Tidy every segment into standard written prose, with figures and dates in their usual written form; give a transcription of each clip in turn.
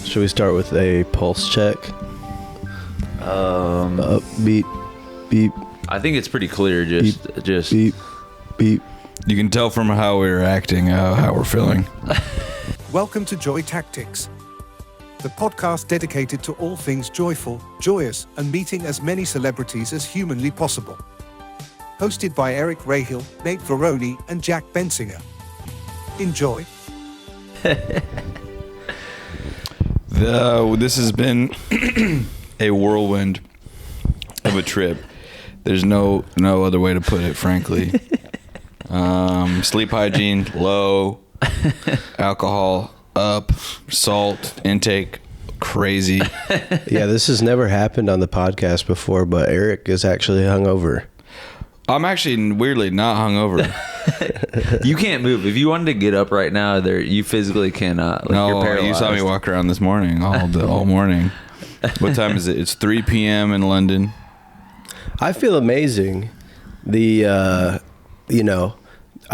Should we start with a pulse check? Beep, beep. I think it's pretty clear. Just beep, beep. You can tell from how we're acting, how we're feeling. Welcome to Joy Tactics, the podcast dedicated to all things joyful, joyous, and meeting as many celebrities as humanly possible. Hosted by Eric Rahill, Nate Veroni, and Jack Bensinger. Enjoy. This has been a whirlwind of a trip. There's no other way to put it, frankly. Sleep hygiene low, alcohol up, salt intake crazy. Yeah, this has never happened on the podcast before, but Eric is actually hungover. I'm actually weirdly not hungover. You can't move. If you wanted to get up right now, you physically cannot. Like, No, you're paralyzed. you saw me walk around this morning, all morning. What time is it? It's 3 p.m. in London. I feel amazing. I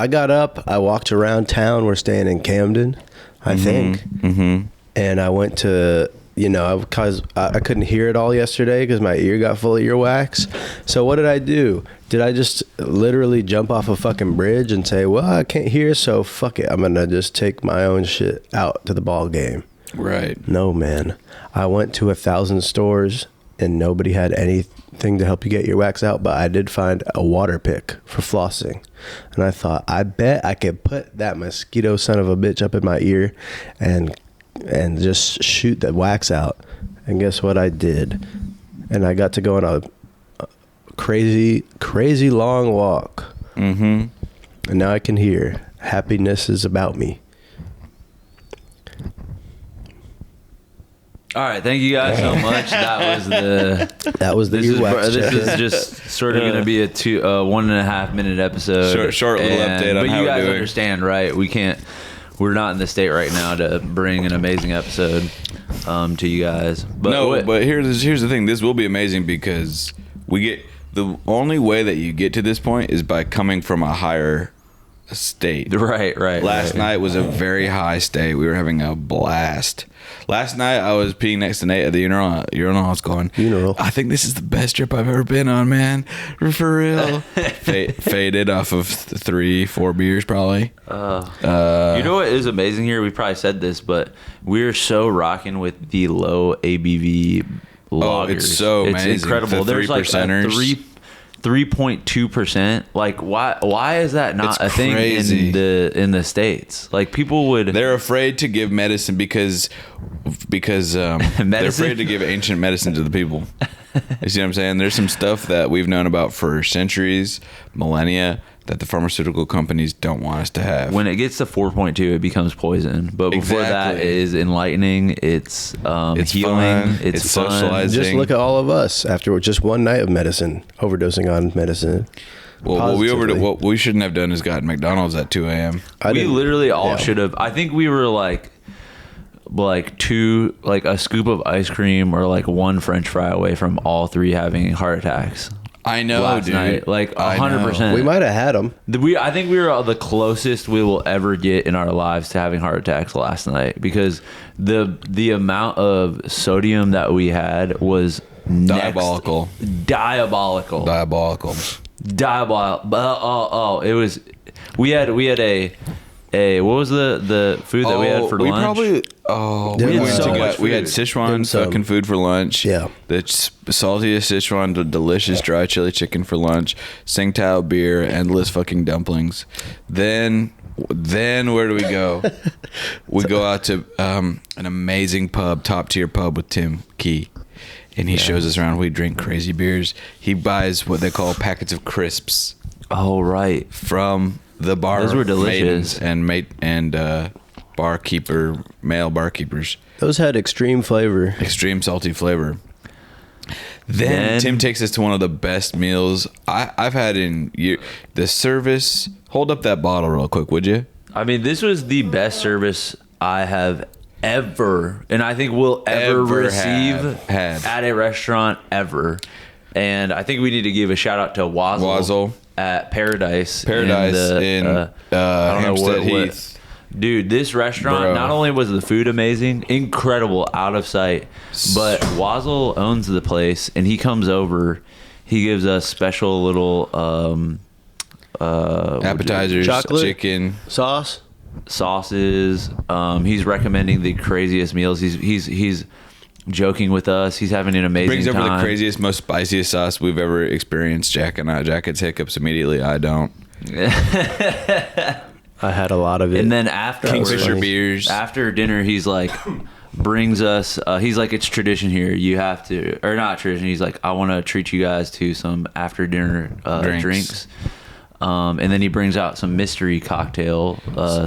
got up, I walked around town. We're staying in Camden, I think. Mm-hmm. And I went to, because I couldn't hear it all yesterday because my ear got full of earwax. So what did I do? Did I just literally jump off a fucking bridge and say, well, I can't hear, so fuck it. I'm going to just take my own shit out to the ball game. Right. No, man. I went to 1,000 stores and nobody had anything to help you get your wax out, but I did find a water pick for flossing. And I thought, I bet I could put that mosquito son of a bitch up in my ear and just shoot the wax out. And guess what I did? And I got to go on a crazy long walk. Mm-hmm. And now I can hear happiness is about me. All right, thank you guys so much. That was the earwax this check-in. is just sort of going to be a 1.5 minute episode. Short little update on but how you we're guys doing. Understand, right? We're not in the state right now to bring an amazing episode to you guys. But here's the thing. This will be amazing because the only way that you get to this point is by coming from a higher state. Right. Last night was a very high state. We were having a blast. Last night I was peeing next to Nate at the urinal. I was going, I think this is the best trip I've ever been on, man. For real. Faded off of 3-4 beers probably. You know what is amazing here? We probably said this, but we're so rocking with the low ABV lagers. Oh, it's so amazing. It's incredible. The There's like a 3.2%. Like why is that not It's a thing crazy. in the States? Like people would. They're afraid to give medicine because they're afraid to give ancient medicine to the people. You see what I'm saying? There's some stuff that we've known about for centuries, millennia, that the pharmaceutical companies don't want us to have. When it gets to 4.2, it becomes poison. But before that is enlightening. It's healing. Fun. It's fun. socializing. Just look at all of us after just one night of medicine, overdosing on medicine. Well, what we shouldn't have done is gotten McDonald's at 2 a.m. We literally all should have. I think we were like a scoop of ice cream or like one French fry away from all three having heart attacks. I know, last dude. night, like 100%. We might have had them. I think we were the closest we will ever get in our lives to having heart attacks last night because the amount of sodium that we had was Diabolical. It was. We had a what was the food that we had for lunch? We had Sichuan fucking food for lunch. Yeah. The saltiest Sichuan, the delicious dry chili chicken for lunch, Tsingtao beer, endless fucking dumplings. Then where do we go? We go out to an amazing pub, top tier pub with Tim Key. And he shows us around. We drink crazy beers. He buys what they call packets of crisps. Oh, right. From the bar. Those were delicious. And male barkeepers. Those had extreme flavor. Extreme salty flavor. Then Tim takes us to one of the best meals I've had in years. The service. Hold up that bottle real quick, would you? I mean, this was the best service I have ever, and I think we'll ever receive at a restaurant ever. And I think we need to give a shout out to Wazzle at Paradise in I don't know Hampstead Heath. Dude, this restaurant, not only was the food amazing, incredible, out of sight, but Wazzle owns the place, and he comes over. He gives us special little appetizers, chocolate, chicken, sauces. He's recommending the craziest meals. He's joking with us. He's having an amazing brings over time. the craziest, most spiciest sauce we've ever experienced. Jack gets hiccups immediately. I don't. I had a lot of it. And then after Kingfisher beers. After dinner, he's like, brings us. He's like, it's tradition here. You have to, or not tradition. He's like, I want to treat you guys to some after dinner drinks. And then he brings out some mystery cocktail.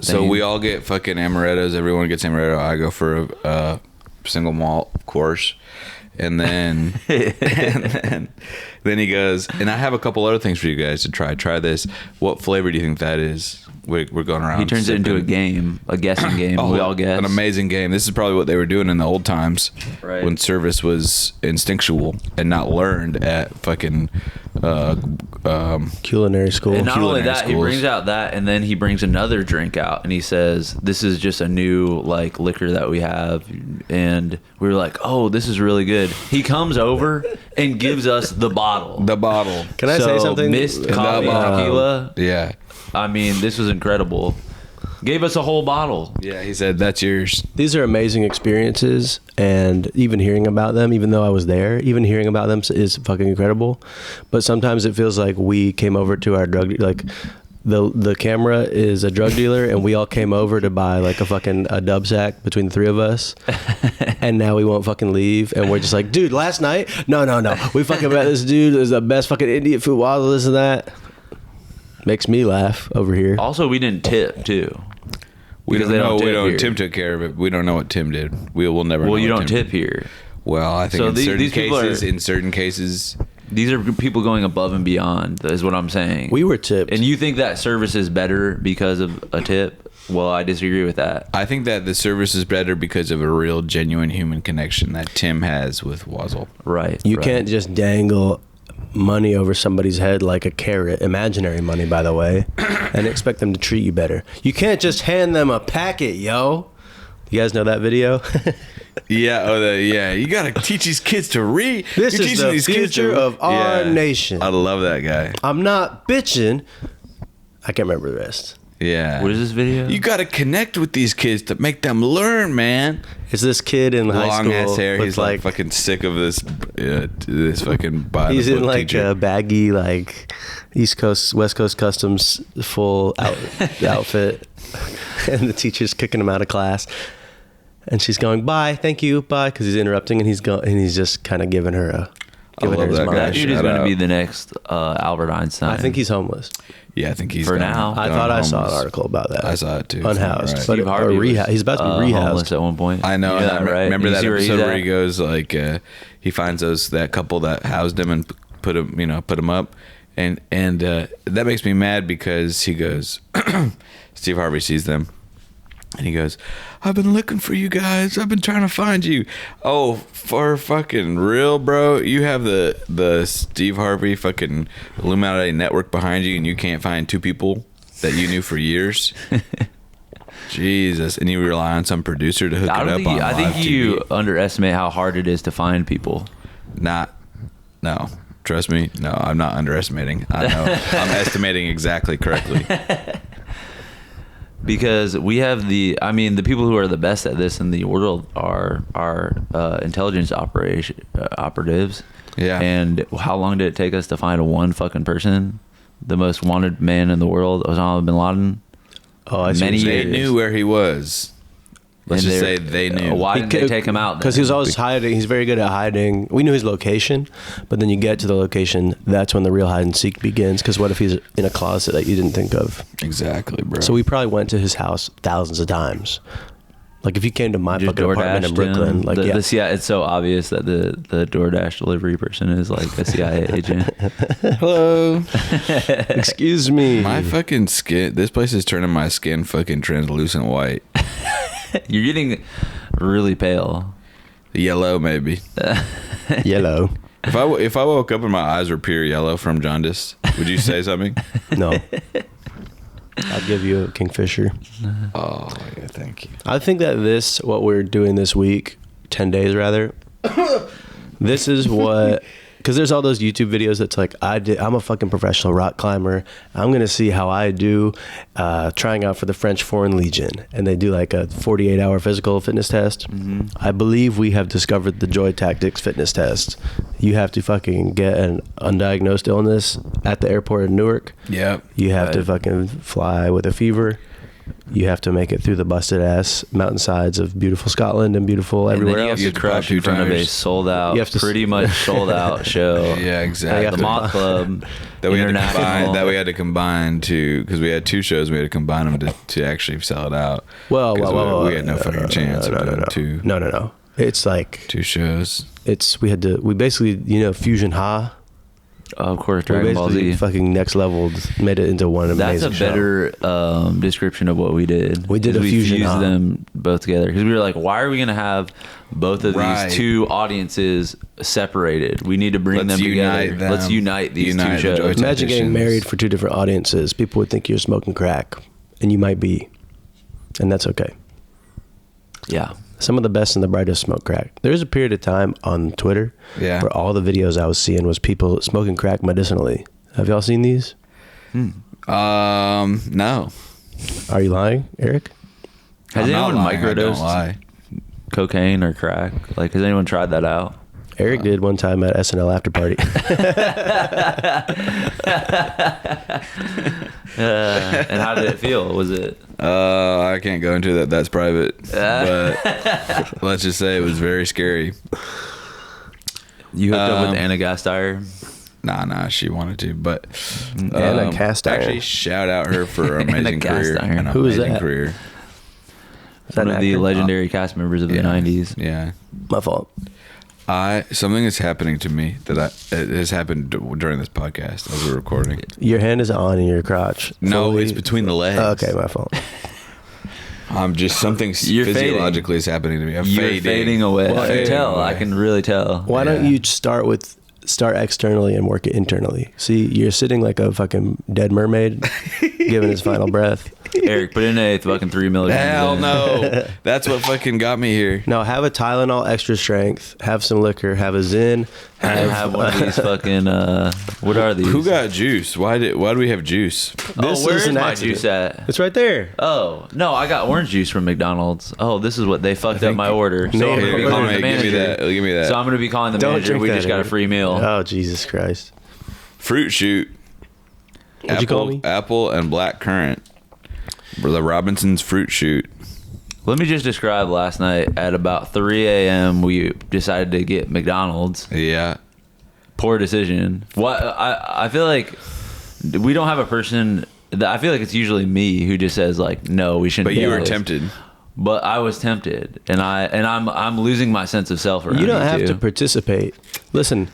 So we all get fucking amarettos. Everyone gets amaretto. I go for a single malt, of course. And then, then he goes, and I have a couple other things for you guys to try. Try this. What flavor do you think that is? We're going around. He turns it into a game, a guessing game. We all guess. An amazing game. This is probably what they were doing in the old times, right, when service was instinctual and not learned at fucking culinary school. And not only that, schools. he brings out that, and then he brings another drink out, and he says, "This is just a new like liquor that we have." And we were like, "Oh, this is really good." He comes over and gives us the bottle. The bottle. Can I say something? Mist coffee tequila. Yeah. I mean, this was incredible. Gave us a whole bottle. Yeah, he said, that's yours. These are amazing experiences, and even hearing about them, even though I was there, even hearing about them is fucking incredible. But sometimes it feels like we came over to our drug, like the camera is a drug dealer, and we all came over to buy like a dub sack between the three of us, and now we won't fucking leave, and we're just like, dude, last night, no, we fucking met this dude, is the best fucking Indian food, wazzle, this and that. Makes me laugh over here. Also, we didn't tip too. We Because don't know. tip here. Tim took care of it. We don't know what Tim did. We will never know. Well, you what don't Tim tip here. Well, I think So in these people certain cases, These are people going above and beyond, is what I'm saying. We were tipped. And you think that service is better because of a tip? Well, I disagree with that. I think that the service is better because of a real, genuine human connection that Tim has with Wazzle. Right. You right. can't just dangle money over somebody's head like a carrot, imaginary money, by the way, and expect them to treat you better. You can't just hand them a packet, yo. You guys know that video? Yeah, you gotta teach these kids to read. This is the future of our nation. I love that guy. I'm not bitching. I can't remember the rest. Yeah. What is this video? You gotta connect with these kids to make them learn, man. It's this kid in high school. Long ass hair. with He's like fucking sick of this fucking by he's the in book like teacher. a baggy like East Coast, West Coast Customs full outfit, and the teacher's kicking him out of class, and she's going, "Bye, thank you, bye," because he's interrupting, and he's just kind of giving her his that mind. guy. That dude is Shout going to out. be the next Albert Einstein. I think he's homeless. Yeah, I think he's For gone- now. I gone thought I saw an homeless. article about that. I saw it too. Unhoused, Right. but Steve Harvey or was, he's about to be homeless rehoused. at one point. I know. You that, right? Remember You that see where he's episode where at? he goes like he finds that couple that housed him and put him up, and that makes me mad because he goes, Steve Harvey sees them. And he goes, "I've been looking for you guys. I've been trying to find you." Oh, for fucking real, bro? You have the Steve Harvey fucking Illuminati network behind you, and you can't find two people that you knew for years? Jesus. And you rely on some producer to hook it up on I think live you TV. underestimate how hard it is to find people. No. Trust me. No, I'm not underestimating. I know. I'm estimating exactly correctly. Because we have the people who are the best at this in the world are intelligence operatives. Yeah. And how long did it take us to find one fucking person? The most wanted man in the world, Osama bin Laden. Oh, I see. Many They years. knew where he was. Let's And just they're- say they knew. Why didn't they take him out? Because he was always hiding. He's very good at hiding. We knew his location, but then you get to the location, that's when the real hide and seek begins. Because what if he's in a closet that you didn't think of? Exactly, bro. So we probably went to his house thousands of times. Like if you came to my Just fucking apartment in DoorDashed Brooklyn, him. like the CIA, it's so obvious that the DoorDash delivery person is like a CIA agent. Hello. excuse me. My fucking skin. This place is turning my skin fucking translucent white. You're getting really pale. Yellow, maybe. Yellow. If I woke up and my eyes were pure yellow from jaundice, would you say something? No. I'll give you a Kingfisher. Oh, yeah, thank you. I think that what we're doing this week, 10 days rather, this is what, because there's all those YouTube videos that's like, I'm a fucking professional rock climber. I'm going to see how I do trying out for the French Foreign Legion. And they do like a 48-hour physical fitness test. Mm-hmm. I believe we have discovered the Joy Tactics fitness test. You have to fucking get an undiagnosed illness at the airport in Newark. Yep. You have to fucking fly with a fever. You have to make it through the busted ass mountainsides of beautiful Scotland and beautiful everywhere and then else. you have to crush in front of a sold out, pretty much sold out show. Yeah, exactly. The Moth Club that we had to combine to, because we had two shows, we had to combine them to actually sell it out. Well, we had no fucking chance of doing two. No. It's like two shows. We basically, Fusion Ha. Of course, Dragon Ball Z. Fucking next level, made it into one amazing show. That's a better description of what we did. We did we fused them both together because we were like, why are we going to have both of these two audiences separated? We need to bring them together. Let's unite these two shows. Imagine getting married for two different audiences. People would think you're smoking crack, and you might be, and that's okay. Yeah. Some of the best and the brightest smoke crack. There was a period of time on Twitter where all the videos I was seeing was people smoking crack medicinally. Have y'all seen these? No. Are you lying, Eric? Has anyone microdosed cocaine or crack? Like, has anyone tried that out? Eric did one time at SNL after party. And how did it feel? Was it? I can't go into that. That's private. But let's just say it was very scary. You hooked up with Anna Gasteyer? Nah, she wanted to, but Anna Gasteyer. Actually, shout out her for her amazing career. Who is that? Career. One of the legendary cast members of the 90s. Yeah. My fault. Something is happening to me it has happened during this podcast as we're recording. Your hand is on in your crotch. No, it's between the legs. Okay, my fault. I'm just something physiologically is happening to me. You're fading away. Well, I can tell. I can really tell. Why don't you start externally and work it internally? See, you're sitting like a fucking dead mermaid, giving his final breath. Eric, put in a fucking 3 milligrams. Hell no. That's what fucking got me here. No, have a Tylenol extra strength, have some liquor, have a Zyn, have one of these fucking what are these? Who got juice? Why do we have juice? Where is my juice at? It's right there. Oh, no, I got orange juice from McDonald's. Oh, this is what they fucked up my order. So I'm going to be calling the manager. Give me that. So I'm going to be calling the manager. We just got a free meal. Oh, Jesus Christ. Fruit shoot. What'd you call me? Apple and black currant. The Robinson's fruit shoot. Let me just describe last night. At about 3 a.m., we decided to get McDonald's. Yeah. Poor decision. What? I feel like we don't have a person. I feel like it's usually me who just says like, no, we shouldn't. But you were tempted. But I was tempted, and I'm losing my sense of self around you don't have to participate. Listen.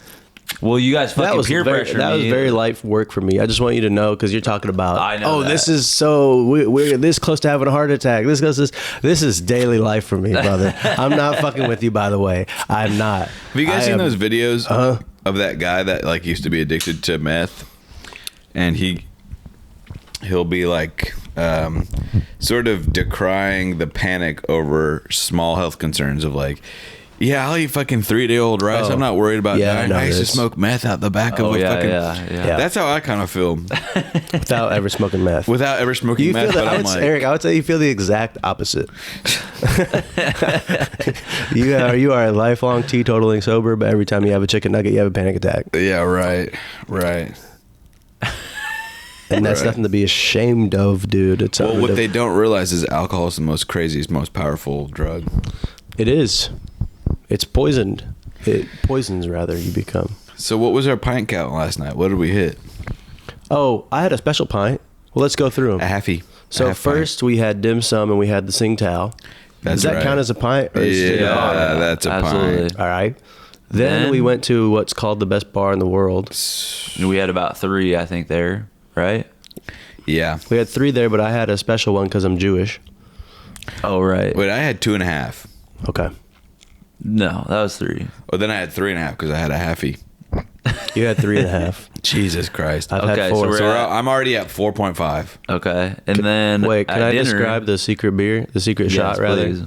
Well, you guys fucking peer pressure me. That was very light work for me. I just want you to know, because you're talking about, I know this is so, we're this close to having a heart attack. This is daily life for me, brother. I'm not fucking with you, by the way. I'm not. Have you guys seen those videos of that guy that like used to be addicted to meth? And he'll be like sort of decrying the panic over small health concerns of like, yeah, I'll eat fucking 3-day-old rice. I'm not worried about dying. I used to smoke meth out the back of a fucking... Yeah. That's how I kind of feel. Without ever smoking meth. Without ever smoking meth, but I'm like... Eric, I would say you feel the exact opposite. You are lifelong teetotaling sober, but every time you have a chicken nugget, you have a panic attack. Yeah, right. And that's nothing to be ashamed of, dude. It's what they don't realize is alcohol is the most craziest, most powerful drug. It is. It's poisoned. It poisons, rather, you become. So what was our pint count last night? What did we hit? Oh, I had a special pint. Well, let's go through them. A halfie. So first we had dim sum and we had the Sing Tao. Does that count as a pint? Or that's a pint. All right. Then we went to what's called the best bar in the world. We had about 3, I think, there, right? Yeah. We had 3 there, but I had a special one because I'm Jewish. Oh, right. Wait, I had 2.5. Okay. No, that was 3. Well, then I had 3.5 because I had a halfie. You had 3.5. Jesus Christ. I've Okay, had so 4. we're at- I'm already at 4.5. Okay, and then Wait, can at I dinner, describe the secret beer? The secret shot, rather? please.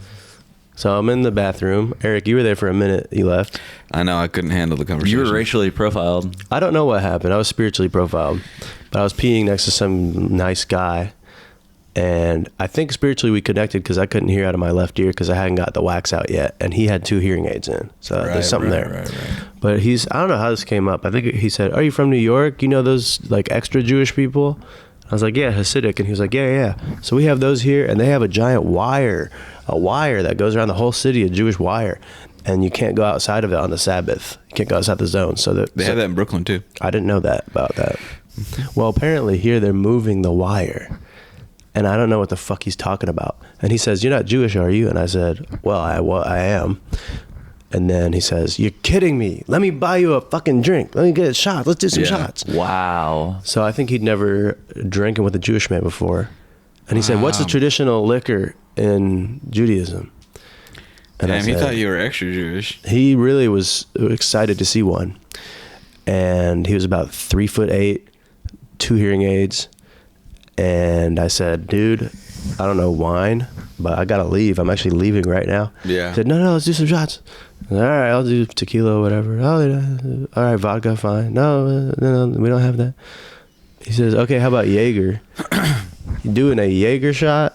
So I'm in the bathroom. Eric, you were there for a minute. You left. I know I couldn't handle the conversation. You were racially profiled. I don't know what happened. I was spiritually profiled. But I was peeing next to some nice guy. And I think spiritually we connected because I couldn't hear out of my left ear because I hadn't got the wax out yet. And he had 2 hearing aids in. So there's something there. Right. But I don't know how this came up. I think he said, "Are you from New York? You know those like extra Jewish people?" I was like, "Yeah, Hasidic." And he was like, yeah. So we have those here, and they have a giant wire that goes around the whole city, a Jewish wire. And you can't go outside of it on the Sabbath. You can't go outside the zone. So They have that in Brooklyn too. I didn't know about that. Well, apparently here they're moving the wire. And I don't know what the fuck he's talking about. And he says, "You're not Jewish, are you?" And I said, well, I am. And then he says, "You're kidding me. Let me buy you a fucking drink. Let me get a shot. Let's do some shots." Wow. So I think he'd never drinking with a Jewish man before. And he said, "What's the traditional liquor in Judaism?" And Damn, I said, he thought you were extra Jewish. he really was excited to see one. And he was about 3'8", 2 hearing aids. And I said, "Dude, I don't know wine, but I gotta leave. I'm actually leaving right now." Yeah. He said, No, let's do some shots. I said, "All right, I'll do tequila or whatever." "Oh, all right, vodka, fine." No, we don't have that. He says, "Okay, how about Jaeger?" You doing a Jaeger shot?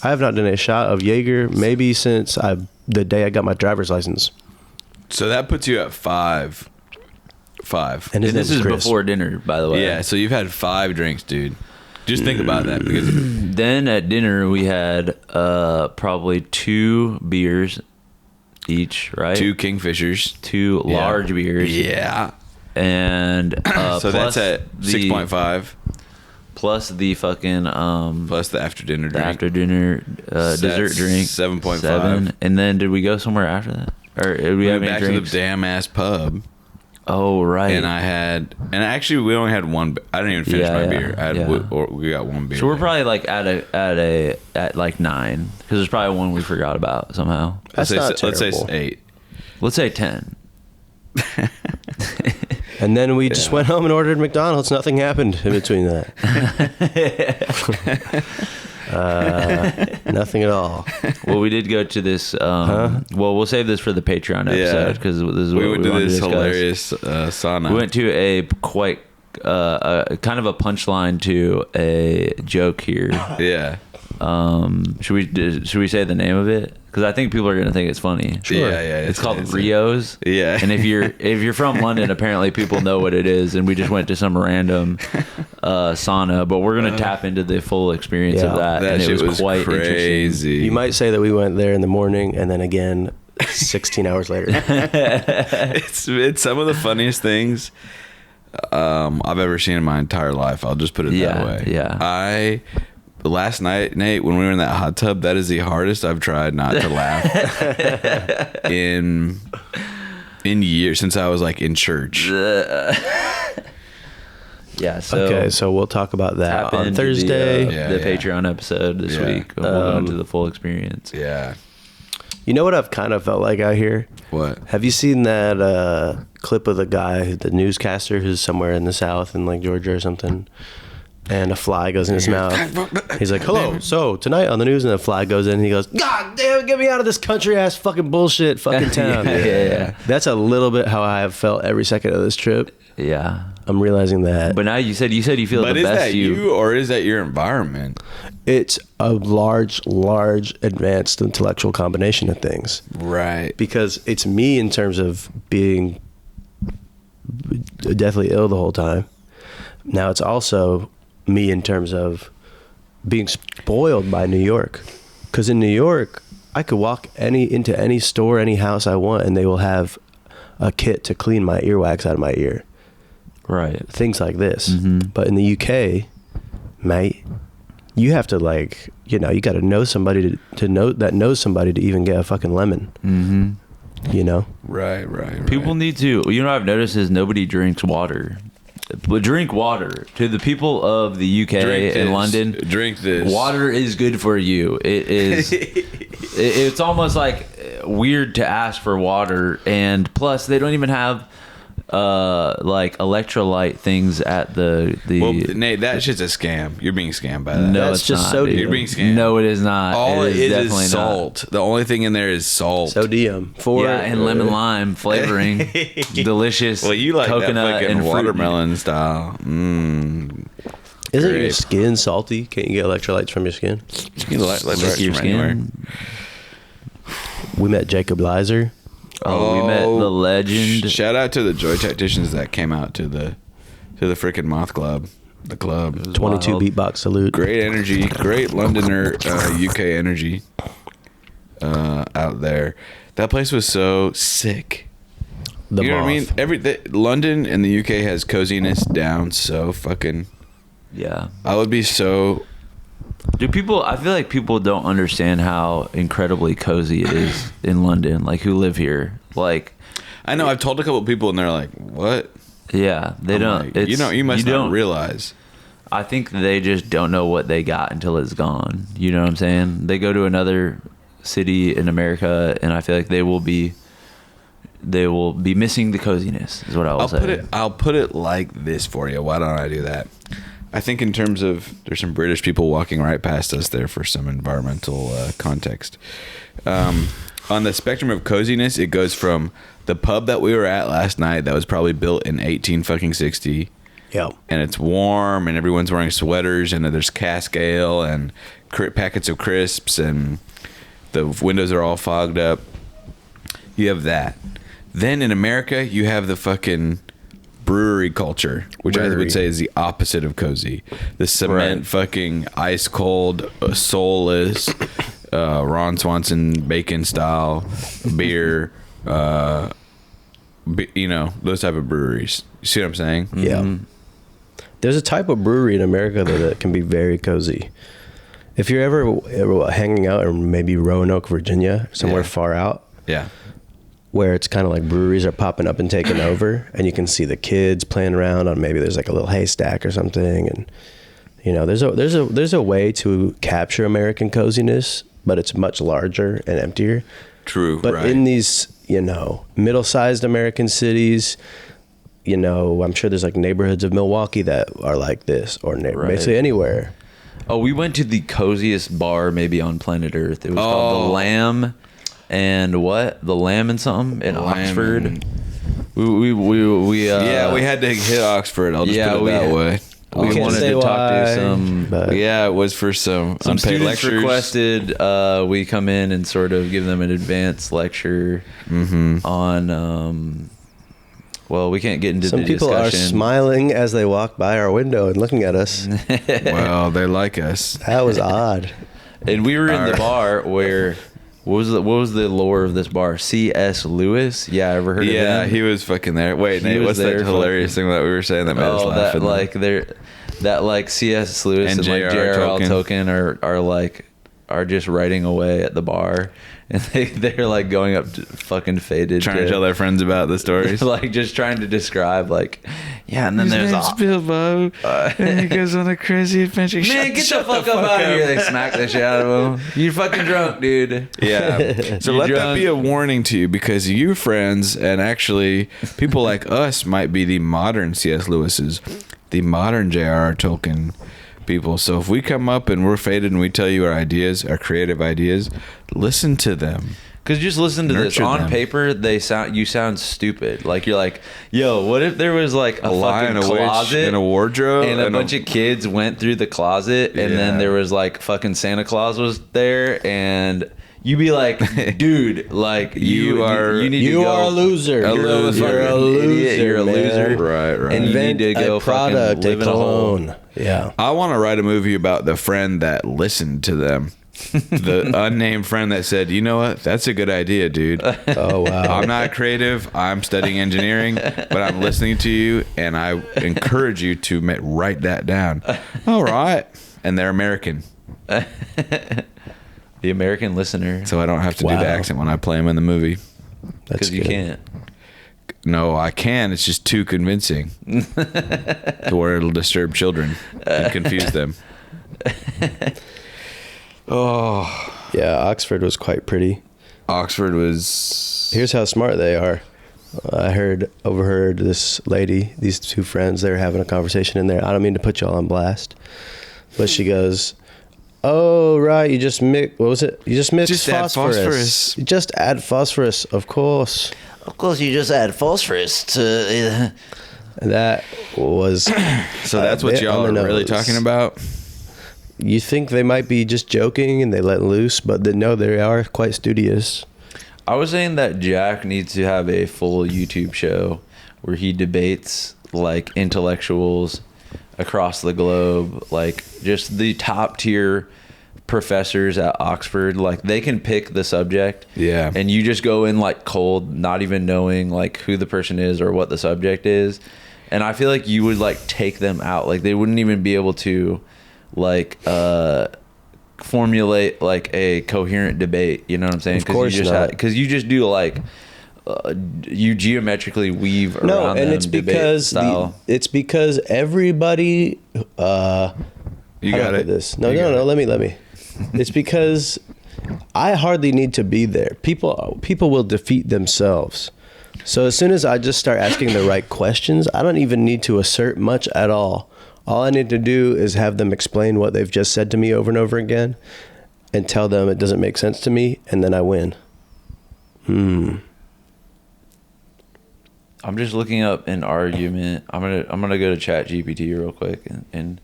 I have not done a shot of Jaeger maybe since the day I got my driver's license. So that puts you at 5. And his And this name is Chris. before dinner, by the way. Yeah, so you've had 5 drinks, dude. Just think about that. Because Then at dinner we had probably 2 beers each, right? 2 Kingfishers. 2 large beers. Yeah. And So plus that's at the- 6.5. Plus the fucking Plus the after dinner the drink. after dinner dessert drink 7.5. And then did we go somewhere after that, or did we We have went any back drinks? to the damn ass pub. Oh right. And actually we only had one. I didn't even finish my beer. We got one beer. So we're probably like at like 9 because there's probably one we forgot about somehow. That's not let's say terrible. 8. Let's say 10. And then we just went home and ordered McDonald's. Nothing happened in between that. Nothing at all. Well, we did go to this. Well, we'll save this for the Patreon episode because this is what we we went to wanted this to discuss. hilarious sauna. We went to a quite kind of a punchline to a joke here. Yeah. Should we say the name of it? Because I think people are gonna think it's funny. Sure. Yeah. It's called Rio's. Yeah. And if you're from London, apparently people know what it is. And we just went to some random sauna, but we're gonna tap into the full experience of that. That and shit it was quite interesting. crazy. You might say that we went there in the morning and then again 16 hours later. It's some of the funniest things I've ever seen in my entire life. I'll just put it that way. Yeah. Last night, Nate, when we were in that hot tub, that is the hardest I've tried not to laugh in years, since I was like in church. Yeah. So Okay, so we'll talk about that tap on into Thursday. the Patreon episode this Yeah. week. We'll go into the full experience. Yeah. You know what I've kind of felt like out here? What? Have you seen that clip of the guy, the newscaster who's somewhere in the South in like Georgia or something? And a fly goes in his mouth. He's like, "Hello, so tonight on the news," and the fly goes in and he goes, "God damn it, get me out of this country ass fucking bullshit fucking town." Yeah. That's a little bit how I have felt every second of this trip. Yeah. I'm realizing that. But now you said you feel But the is best that you or is that your environment? It's a large advanced intellectual combination of things. Right. Because it's me in terms of being deathly ill the whole time. Now it's also me in terms of being spoiled by New York. Because in New York, I could walk into any store, any house I want, and they will have a kit to clean my earwax out of my ear. Right. Things like this. Mm-hmm. But in the UK, mate, you have to you got to know somebody to know that knows somebody to even get a fucking lemon. Mm-hmm. You know? Right. People need to. You know what I've noticed is nobody drinks water. But drink water. To the people of the UK and London, drink this. Water is good for you. It is. It's almost like weird to ask for water, and plus they don't even have like electrolyte things at the Well, Nate, that shit's a scam. You're being scammed by that. no, That's it's just not, sodium. dude. You're being scammed. No, it is not. All it is definitely salt. The only thing in there is salt. Sodium. Yeah, and lemon lime flavoring, delicious. Well, you like coconut that fucking and fruit. watermelon style. Isn't your Grape. skin salty? Can't you get electrolytes from your skin? You like Lick your skin. We met Jacob Lizer. Oh, we met the legend. Shout out to the Joy Tacticians that came out to the freaking Moth Club. The club. 22 wild. beatbox salute. Great energy. Great Londoner, UK energy out there. That place was so sick. The You know what I mean? Moth. London and the UK has coziness down so fucking. Yeah. I would be so. Do people? I feel like people don't understand how incredibly cozy it is in London. Like who live here. Like, I know. I've told a couple of people and they're like, "What?" yeah, they I'm don't. like, you must not don't realize. I think they just don't know what they got until it's gone. You know what I'm saying? They go to another city in America, and I feel like they will be missing the coziness. Is what I will say. I'll put it like this for you. Why don't I do that? I think in terms of there's some British people walking right past us there for some environmental context. On the spectrum of coziness, it goes from the pub that we were at last night that was probably built in 1860. Yeah. And it's warm and everyone's wearing sweaters and there's cask ale and packets of crisps and the windows are all fogged up. You have that. Then in America, you have the fucking brewery culture, which I would say is the opposite of cozy. The cement fucking ice cold, soulless, Ron Swanson bacon style beer, those type of breweries. You see what I'm saying? Yeah. Mm-hmm. There's a type of brewery in America that can be very cozy. If you're ever hanging out in maybe Roanoke, Virginia, somewhere far out, Yeah. where it's kind of like breweries are popping up and taking over, and you can see the kids playing around on maybe there's like a little haystack or something, and there's a way to capture American coziness, but it's much larger and emptier. True. But right. in these middle-sized American cities, I'm sure there's like neighborhoods of Milwaukee that are like this, or basically anywhere. Oh, we went to the coziest bar maybe on planet Earth. It was called the Lamb and what? The Lamb and something in Oxford. We had to hit Oxford. I'll just put it that way. We can't wanted say to talk to why, some. but- Yeah, it was for some unpaid Students lectures. requested we come in and sort of give them an advanced lecture on. Well, we can't get into Some the people are discussion. smiling as they walk by our window and looking at us. Well, they like us. That was odd. And we were in the bar where. What was the lore of this bar? C.S. Lewis? Yeah, I ever heard of him? Yeah, he was fucking there. Wait, He Nate, was what's that there hilarious thing that we were saying that made us laugh? that C.S. Lewis and like J.R.R. Tolkien are just writing away at the bar, and they're like going up to fucking faded, Trying to tell their friends about the stories. like just trying to describe and then there's Bilbo, and he goes on a crazy adventure. man, get the fuck up out of here! They smack the shit out of him. You're fucking drunk, dude. Yeah. So You let that drunk? be a warning to you, because you friends and actually people like us might be the modern C.S. Lewis's, the modern J.R.R. Tolkien people. So if we come up and we're faded and we tell you our ideas, our creative ideas, listen to them. Because just listen to this. Nurture On them. paper, you sound stupid. Like you're like, yo, what if there was like a lion, fucking a witch, closet and a wardrobe, and a bunch of kids went through the closet, and then Yeah. there was like fucking Santa Claus was there, and you'd be like, dude, like you need to You go. are a loser. You're a loser. idiot. You're a man. loser. Right. And you Invent need to go a product, fucking live in a hole. cologne. Yeah. I want to write a movie about the friend that listened to them. The unnamed friend that said, you know what? That's a good idea, dude. Oh, wow. I'm not creative. I'm studying engineering, but I'm listening to you, and I encourage you to write that down. All right. And they're American, The American listener, so I don't have to do Wow. the accent when I play them in the movie. That's because you good. can't. No, I can. It's just too convincing to where it'll disturb children and confuse them. Yeah, Oxford was quite pretty. Oxford was... Here's how smart they are. I overheard this lady, these two friends, they were having a conversation in there. I don't mean to put y'all on blast, but she goes, "Oh, right, you just mix. What was it? You just mix phosphorus. You just add phosphorus, of course. Of course, you just add phosphorus to." That was So that's what y'all are really talking about? You think they might be just joking and they let loose, but no, they are quite studious. I was saying that Jack needs to have a full YouTube show where he debates like intellectuals across the globe, like just the top tier professors at Oxford. Like they can pick the subject, yeah, and you just go in like cold, not even knowing like who the person is or what the subject is. And I feel like you would like take them out. Like they wouldn't even be able to like formulate like a coherent debate. You know what I'm saying? Of course not. Because you just do like you geometrically weave around. No, and them it's because it's because everybody. You got it. This. No. Let me. It's because I hardly need to be there. People will defeat themselves. So as soon as I just start asking the right questions, I don't even need to assert much at all. All I need to do is have them explain what they've just said to me over and over again and tell them it doesn't make sense to me, and then I win. I'm just looking up an argument. I'm gonna go to ChatGPT real quick and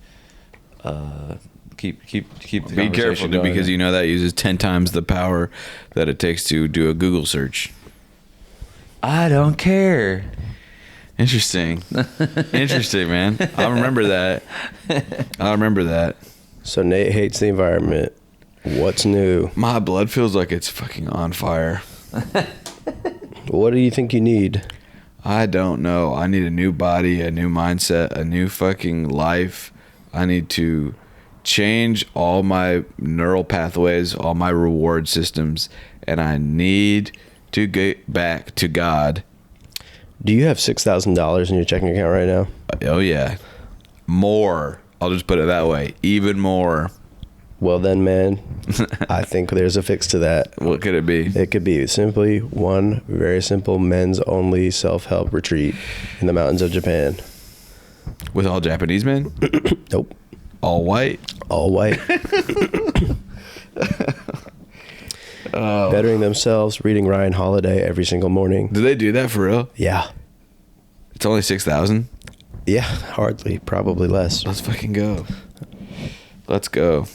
keep the Be careful, going. because you know that uses 10 times the power that it takes to do a Google search. I don't care. Interesting. Interesting, man. I'll remember that. So Nate hates the environment. What's new? My blood feels like it's fucking on fire. What do you think you need? I don't know. I need a new body, a new mindset, a new fucking life. I need to change all my neural pathways, all my reward systems, and I need to get back to God. Do you have $6,000 in your checking account right now? Oh yeah, more. I'll just put it that way. Even more. Well then, man, I think there's a fix to that. What could it be? It could be simply one very simple men's only self-help retreat in the mountains of Japan. With all Japanese men? Nope. All white? All white. Bettering themselves, reading Ryan Holiday every single morning. Do they do that for real? Yeah. It's only 6,000? Yeah, hardly. Probably less. Let's fucking go. Let's go.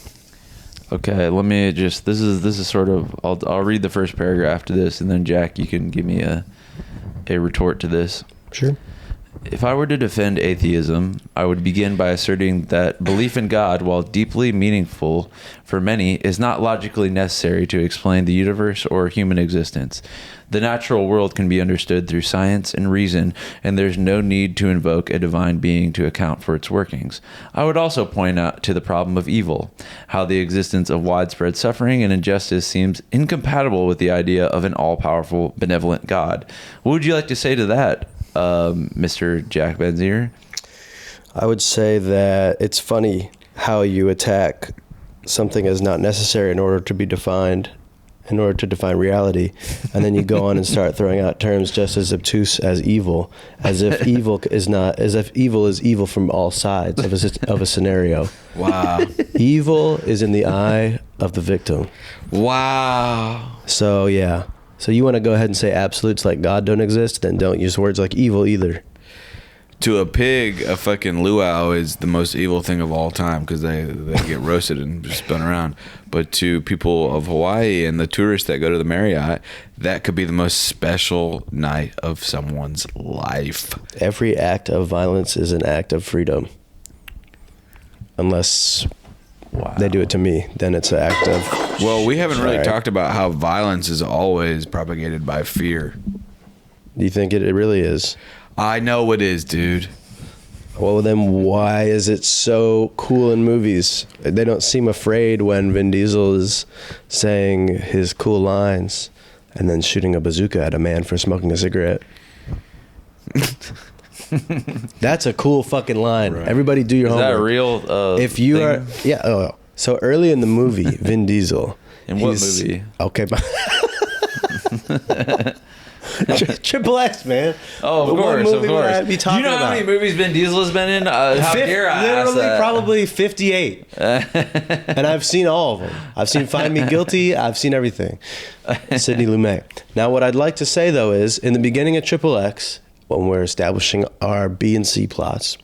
Okay, let me just. This is sort of. I'll read the first paragraph to this, and then Jack, you can give me a retort to this. Sure. If I were to defend atheism, I would begin by asserting that belief in God, while deeply meaningful for many, is not logically necessary to explain the universe or human existence. The natural world can be understood through science and reason, and there's no need to invoke a divine being to account for its workings. I would also point out to the problem of evil, how the existence of widespread suffering and injustice seems incompatible with the idea of an all-powerful, benevolent God. What would you like to say to that, Mr. Jack Benzier? I would say that it's funny how you attack something as not necessary in order to be defined, in order to define reality, and then you go on and start throwing out terms just as obtuse as evil, as if evil is evil from all sides of a scenario. Wow. Evil is in the eye of the victim. Wow. So yeah. So you want to go ahead and say absolutes like God don't exist, then don't use words like evil either. To a pig, a fucking luau is the most evil thing of all time because they get roasted and just spun around. But to people of Hawaii and the tourists that go to the Marriott, that could be the most special night of someone's life. Every act of violence is an act of freedom. Unless they do it to me, then it's an act of... Well, we haven't really Sorry. talked about how violence is always propagated by fear. Do you think it really is? I know it is, dude. Well, then why is it so cool in movies? They don't seem afraid when Vin Diesel is saying his cool lines and then shooting a bazooka at a man for smoking a cigarette. That's a cool fucking line. Right. Everybody do your homework. Is that a real if you thing? are, yeah. Oh, so early in the movie, Vin Diesel. In what movie? Okay. Triple X, man. Oh, of What course, movie of would I course. be Do talking you know how about? many movies Vin Diesel has been in? How dare I ask Literally, that? probably 58. And I've seen all of them. I've seen Find Me Guilty. I've seen everything. Sidney Lumet. Now, what I'd like to say, though, is in the beginning of Triple X, when we're establishing our B and C plots,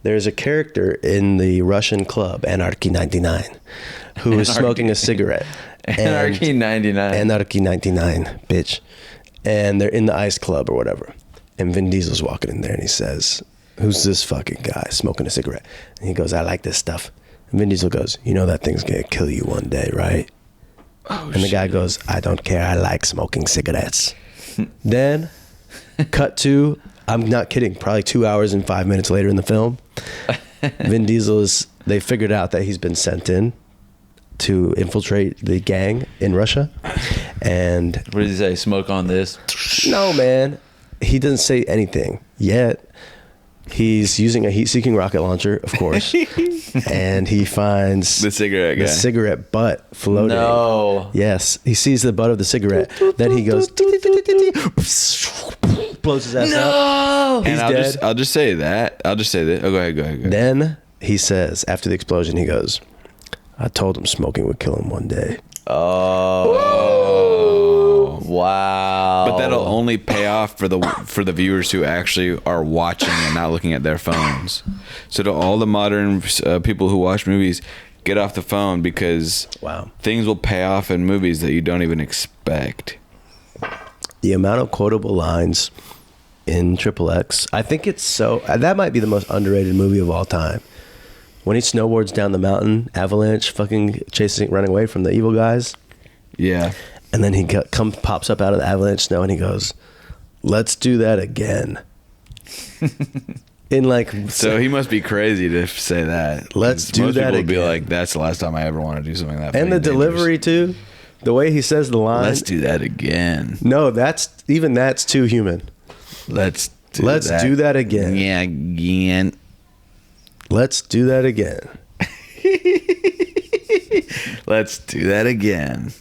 there's a character in the Russian club, Anarchy 99, who is smoking a cigarette. Anarchy 99. Anarchy 99, bitch. And they're in the Ice Club or whatever. And Vin Diesel's walking in there and he says, who's this fucking guy smoking a cigarette? And he goes, I like this stuff. And Vin Diesel goes, you know that thing's gonna kill you one day, right? Oh, and the guy goes, I don't care, I like smoking cigarettes. Then, cut to, I'm not kidding, probably 2 hours and 5 minutes later in the film, Vin Diesel they figured out that he's been sent in to infiltrate the gang in Russia. And What did he say? Smoke on this? no, man, he doesn't say anything yet. He's using a heat-seeking rocket launcher, of course, and he finds The cigarette guy. the cigarette butt floating. No. Yes, he sees the butt of the cigarette. Then he goes, blows his ass out. He's And dead. I'll just say that. I'll just say that. Oh, go ahead. Then he says, after the explosion, he goes, I told him smoking would kill him one day. Oh. Wow. But that'll only pay off for the viewers who actually are watching and not looking at their phones. So to all the modern people who watch movies, get off the phone because Wow. things will pay off in movies that you don't even expect. The amount of quotable lines in Triple X, I think it's so, that might be the most underrated movie of all time. When he snowboards down the mountain, avalanche, fucking running away from the evil guys. Yeah. And then he pops up out of the avalanche snow and he goes, let's do that again. In like, So he must be crazy to say that. Let's 'Cause do most that people would be again. like, that's the last time I ever want to do something that and fucking the dangerous. delivery too, the way he says the line. Let's do that again. No, that's too human. Let's do that again. Yeah, again. Let's do that again. Let's do that again.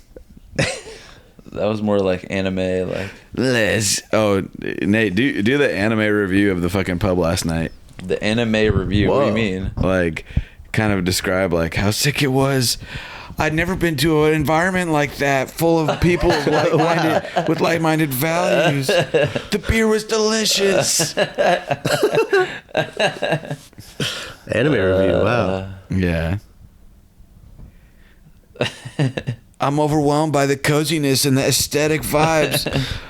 That was more like anime, like Let's. Oh, Nate, do the anime review of the fucking pub last night. the anime review. What do you Whoa. mean? Like, kind of describe like how sick it was. I'd never been to an environment like that, full of people with like-minded values. The beer was delicious. Anime review, wow. Yeah. I'm overwhelmed by the coziness and the aesthetic vibes.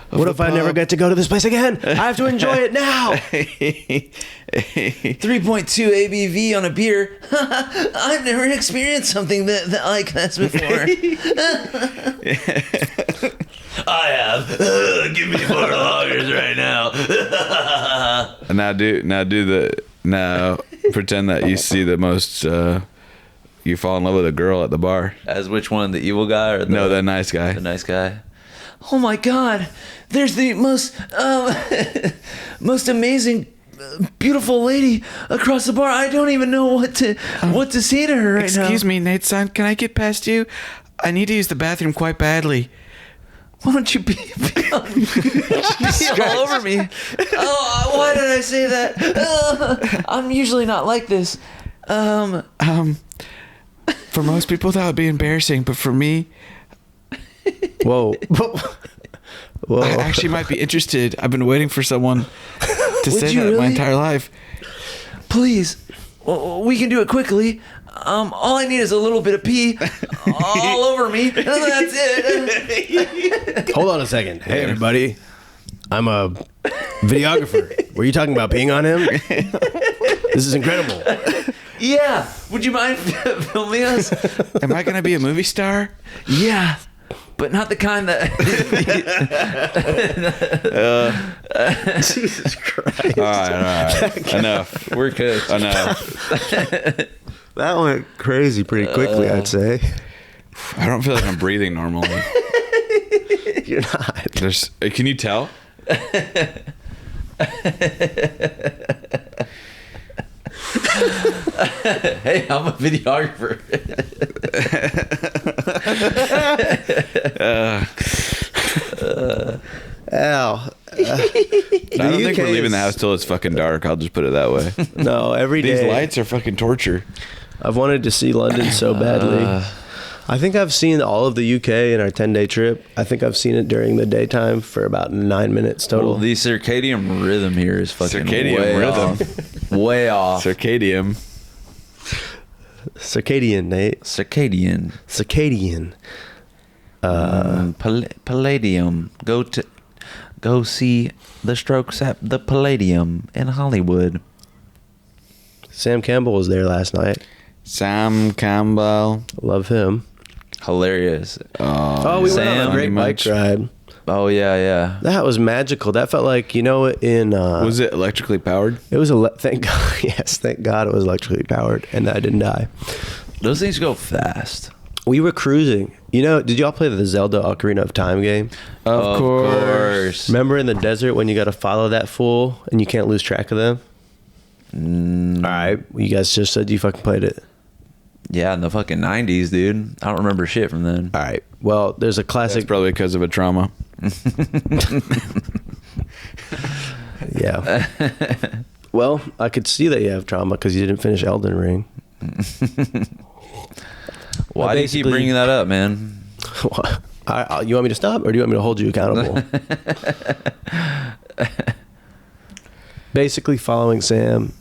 What if I never get to go to this place again? I have to enjoy it now. 3.2 ABV on a beer. I've never experienced something that like this before. I have. Give me 4 lagers right now. Now pretend that you see the most. You fall in love with a girl at the bar. As which one? The evil guy or The nice guy. the nice guy? Oh my God! There's the most most amazing, beautiful lady across the bar. I don't even know what to say to her right now. Excuse me, Nate, son. Can I get past you? I need to use the bathroom quite badly. Why don't you be all over me? Oh, why did I say that? I'm usually not like this. For most people, that would be embarrassing, but for me, Whoa. Whoa. I actually might be interested. I've been waiting for someone to Would say you that my really? entire life. Please, we can do it quickly. All I need is a little bit of pee all over me. That's it. Hold on a second. Hey, everybody. I'm a videographer. Were you talking about peeing on him? This is incredible. Yeah. Would you mind filming us? Am I going to be a movie star? Yeah. But not the kind that. Jesus Christ. All right. Enough. We're cooked. Enough. That went crazy pretty quickly, I'd say. I don't feel like I'm breathing normally. You're not. Can you tell? Hey, I'm a videographer. Ow. I don't think UK we're leaving is- the house till it's fucking dark. I'll just put it that way. No, every day. These lights are fucking torture. I've wanted to see London so badly. I think I've seen all of the UK in our 10-day trip. I think I've seen it during the daytime for about 9 minutes total. Well, the circadian rhythm here is fucking Circadian way rhythm. off. Way off. Circadium. Circadian, Nate. Circadian. Circadian. Palladium. Go see the Strokes at the Palladium in Hollywood. Sam Campbell was there last night. Sam Campbell. Love him. Hilarious. Oh, we went on Sam a great bike ride. Oh yeah. That was magical. That felt like, in Was it electrically powered? it was thank God. Yes, thank God it was electrically powered and that I didn't die. Those things go fast. We were cruising. Did y'all play the Zelda Ocarina of Time game? Of course. Remember in the desert when you got to follow that fool and you can't lose track of them? All right. You guys just said you fucking played it. Yeah, in the fucking 90s, dude. I don't remember shit from then. All right. Well, there's a That's classic. probably because of a trauma. Yeah. Well, I could see that you have trauma because you didn't finish Elden Ring. Why do you keep basically- bringing that up, man? You want me to stop or do you want me to hold you accountable? Basically, following Sam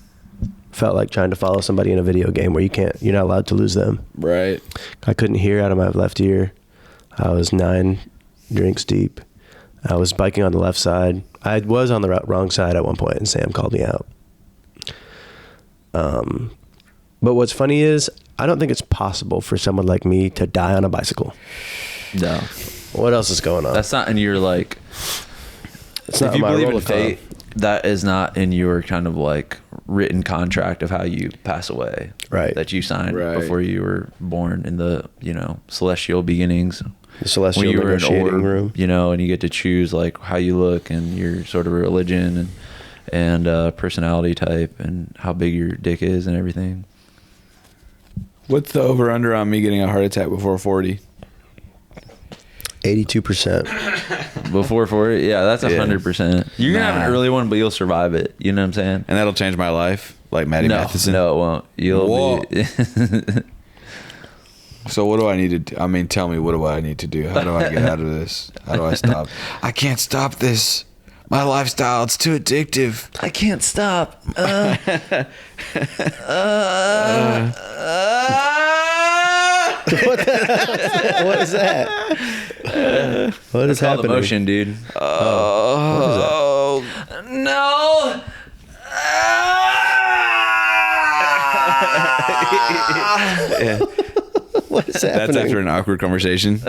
felt like trying to follow somebody in a video game where you're not allowed to lose them. Right. I couldn't hear out of my left ear. I was 9 drinks deep. I was biking on the left side. I was on the wrong side at one point, and Sam called me out. But what's funny is, I don't think it's possible for someone like me to die on a bicycle. No. What else is going on? That's not in your, like... It's not if you my believe in roller fate, that is not in your kind of, like, written contract of how you pass away. Right. That you signed Right. before you were born in the, celestial beginnings. The celestial When you were an negotiating orb, room. and you get to choose, like, how you look and your sort of religion and personality type and how big your dick is and everything. What's the over-under on me getting a heart attack before 40? 82%. Before 40? Yeah, that's 100%. You're going to have an Nah. early one, but you'll survive it. You know what I'm saying? And that'll change my life? Like Maddie Matheson? No, it won't. Whoa. Be... So what do I need to do? I mean, tell me, what do I need to do? How do I get out of this? How do I stop? I can't stop this. My lifestyle, it's too addictive. I can't stop. What is that? What is It's called happening? emotion, dude. Oh, No. yeah. What is That's happening? after an awkward conversation.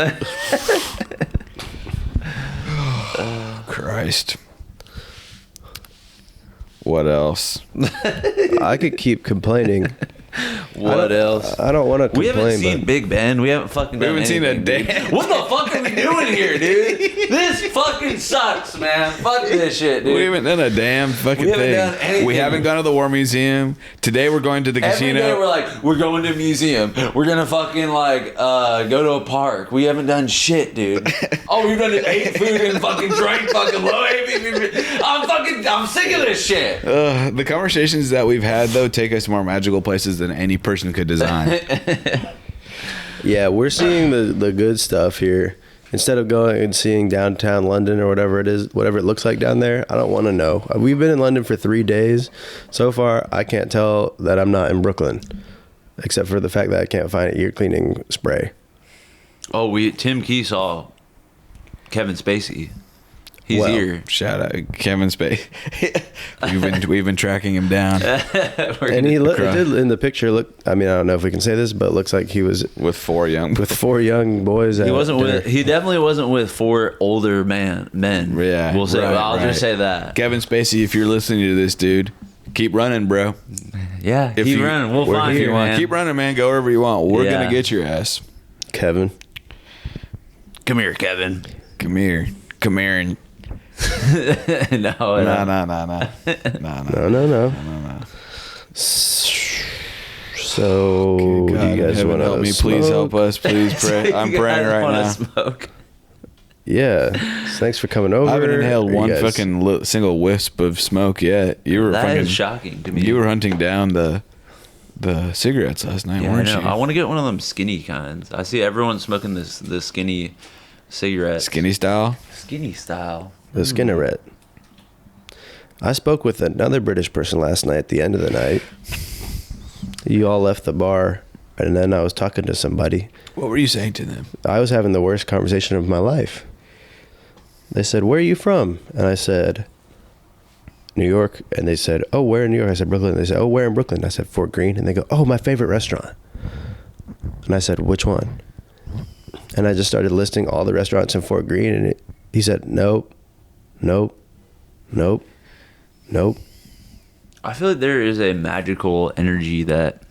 Christ. What else? I could keep complaining. What else? I don't want to We complain. haven't seen but Big Ben. We haven't fucking done haven't seen a anything, dude. damn- What the fuck are we doing here, dude? This fucking sucks, man. Fuck this shit, dude. We haven't done a damn fucking We haven't thing. done anything. We haven't gone to the War Museum. Today we're going to the Every casino. day we're like, we're going to a museum. We're gonna fucking go to a park. We haven't done shit, dude. Oh, we've done ate food and fucking drank fucking low ABV. I'm sick of this shit. The conversations that we've had though take us to more magical places than any person could design. yeah, we're seeing the good stuff here. Instead of going and seeing downtown London or whatever it is, whatever it looks like down there, I don't want to know. We've been in London for 3 days. So far, I can't tell that I'm not in Brooklyn, except for the fact that I can't find ear cleaning spray. Oh, Tim Key saw Kevin Spacey. He's Well, here. Shout out Kevin Spacey. we've been tracking him down And it did in the picture look. I mean, I don't know if we can say this, but it looks like he was with 4 young. with 4 young boys. He wasn't with. He definitely wasn't with 4 older men. Yeah, we'll say. right, I'll right. just say that. Kevin Spacey, if you're listening to this, dude, keep running, bro. Yeah, If keep you- running. We'll we're find here. you, man. Keep running, man. Go wherever you want. We're Yeah. gonna get your ass. Kevin. Come here, Kevin. Come here, and No. no. No. So, do God, you guys heaven want to help me? Please help us. Please pray. I'm praying right now. Smoke. Yeah. So thanks for coming over. I haven't inhaled Are you one guys- fucking single wisp of smoke yet. You were That fucking is shocking to me. You were hunting down the cigarettes last night, Yeah, I weren't know. you? I want to get one of them skinny kinds. I see everyone smoking this skinny cigarette. Skinny style. Skinny style. The Skinneret. I spoke with another British person last night at the end of the night. You all left the bar, and then I was talking to somebody. What were you saying to them? I was having the worst conversation of my life. They said, "Where are you from?" And I said, "New York." And they said, "Oh, where in New York?" I said, "Brooklyn." They said, "Oh, where in Brooklyn?" I said, "Fort Greene." And they go, "Oh, my favorite restaurant." And I said, "Which one?" And I just started listing all the restaurants in Fort Greene, and he said, "Nope, nope, nope, nope." I feel like there is a magical energy that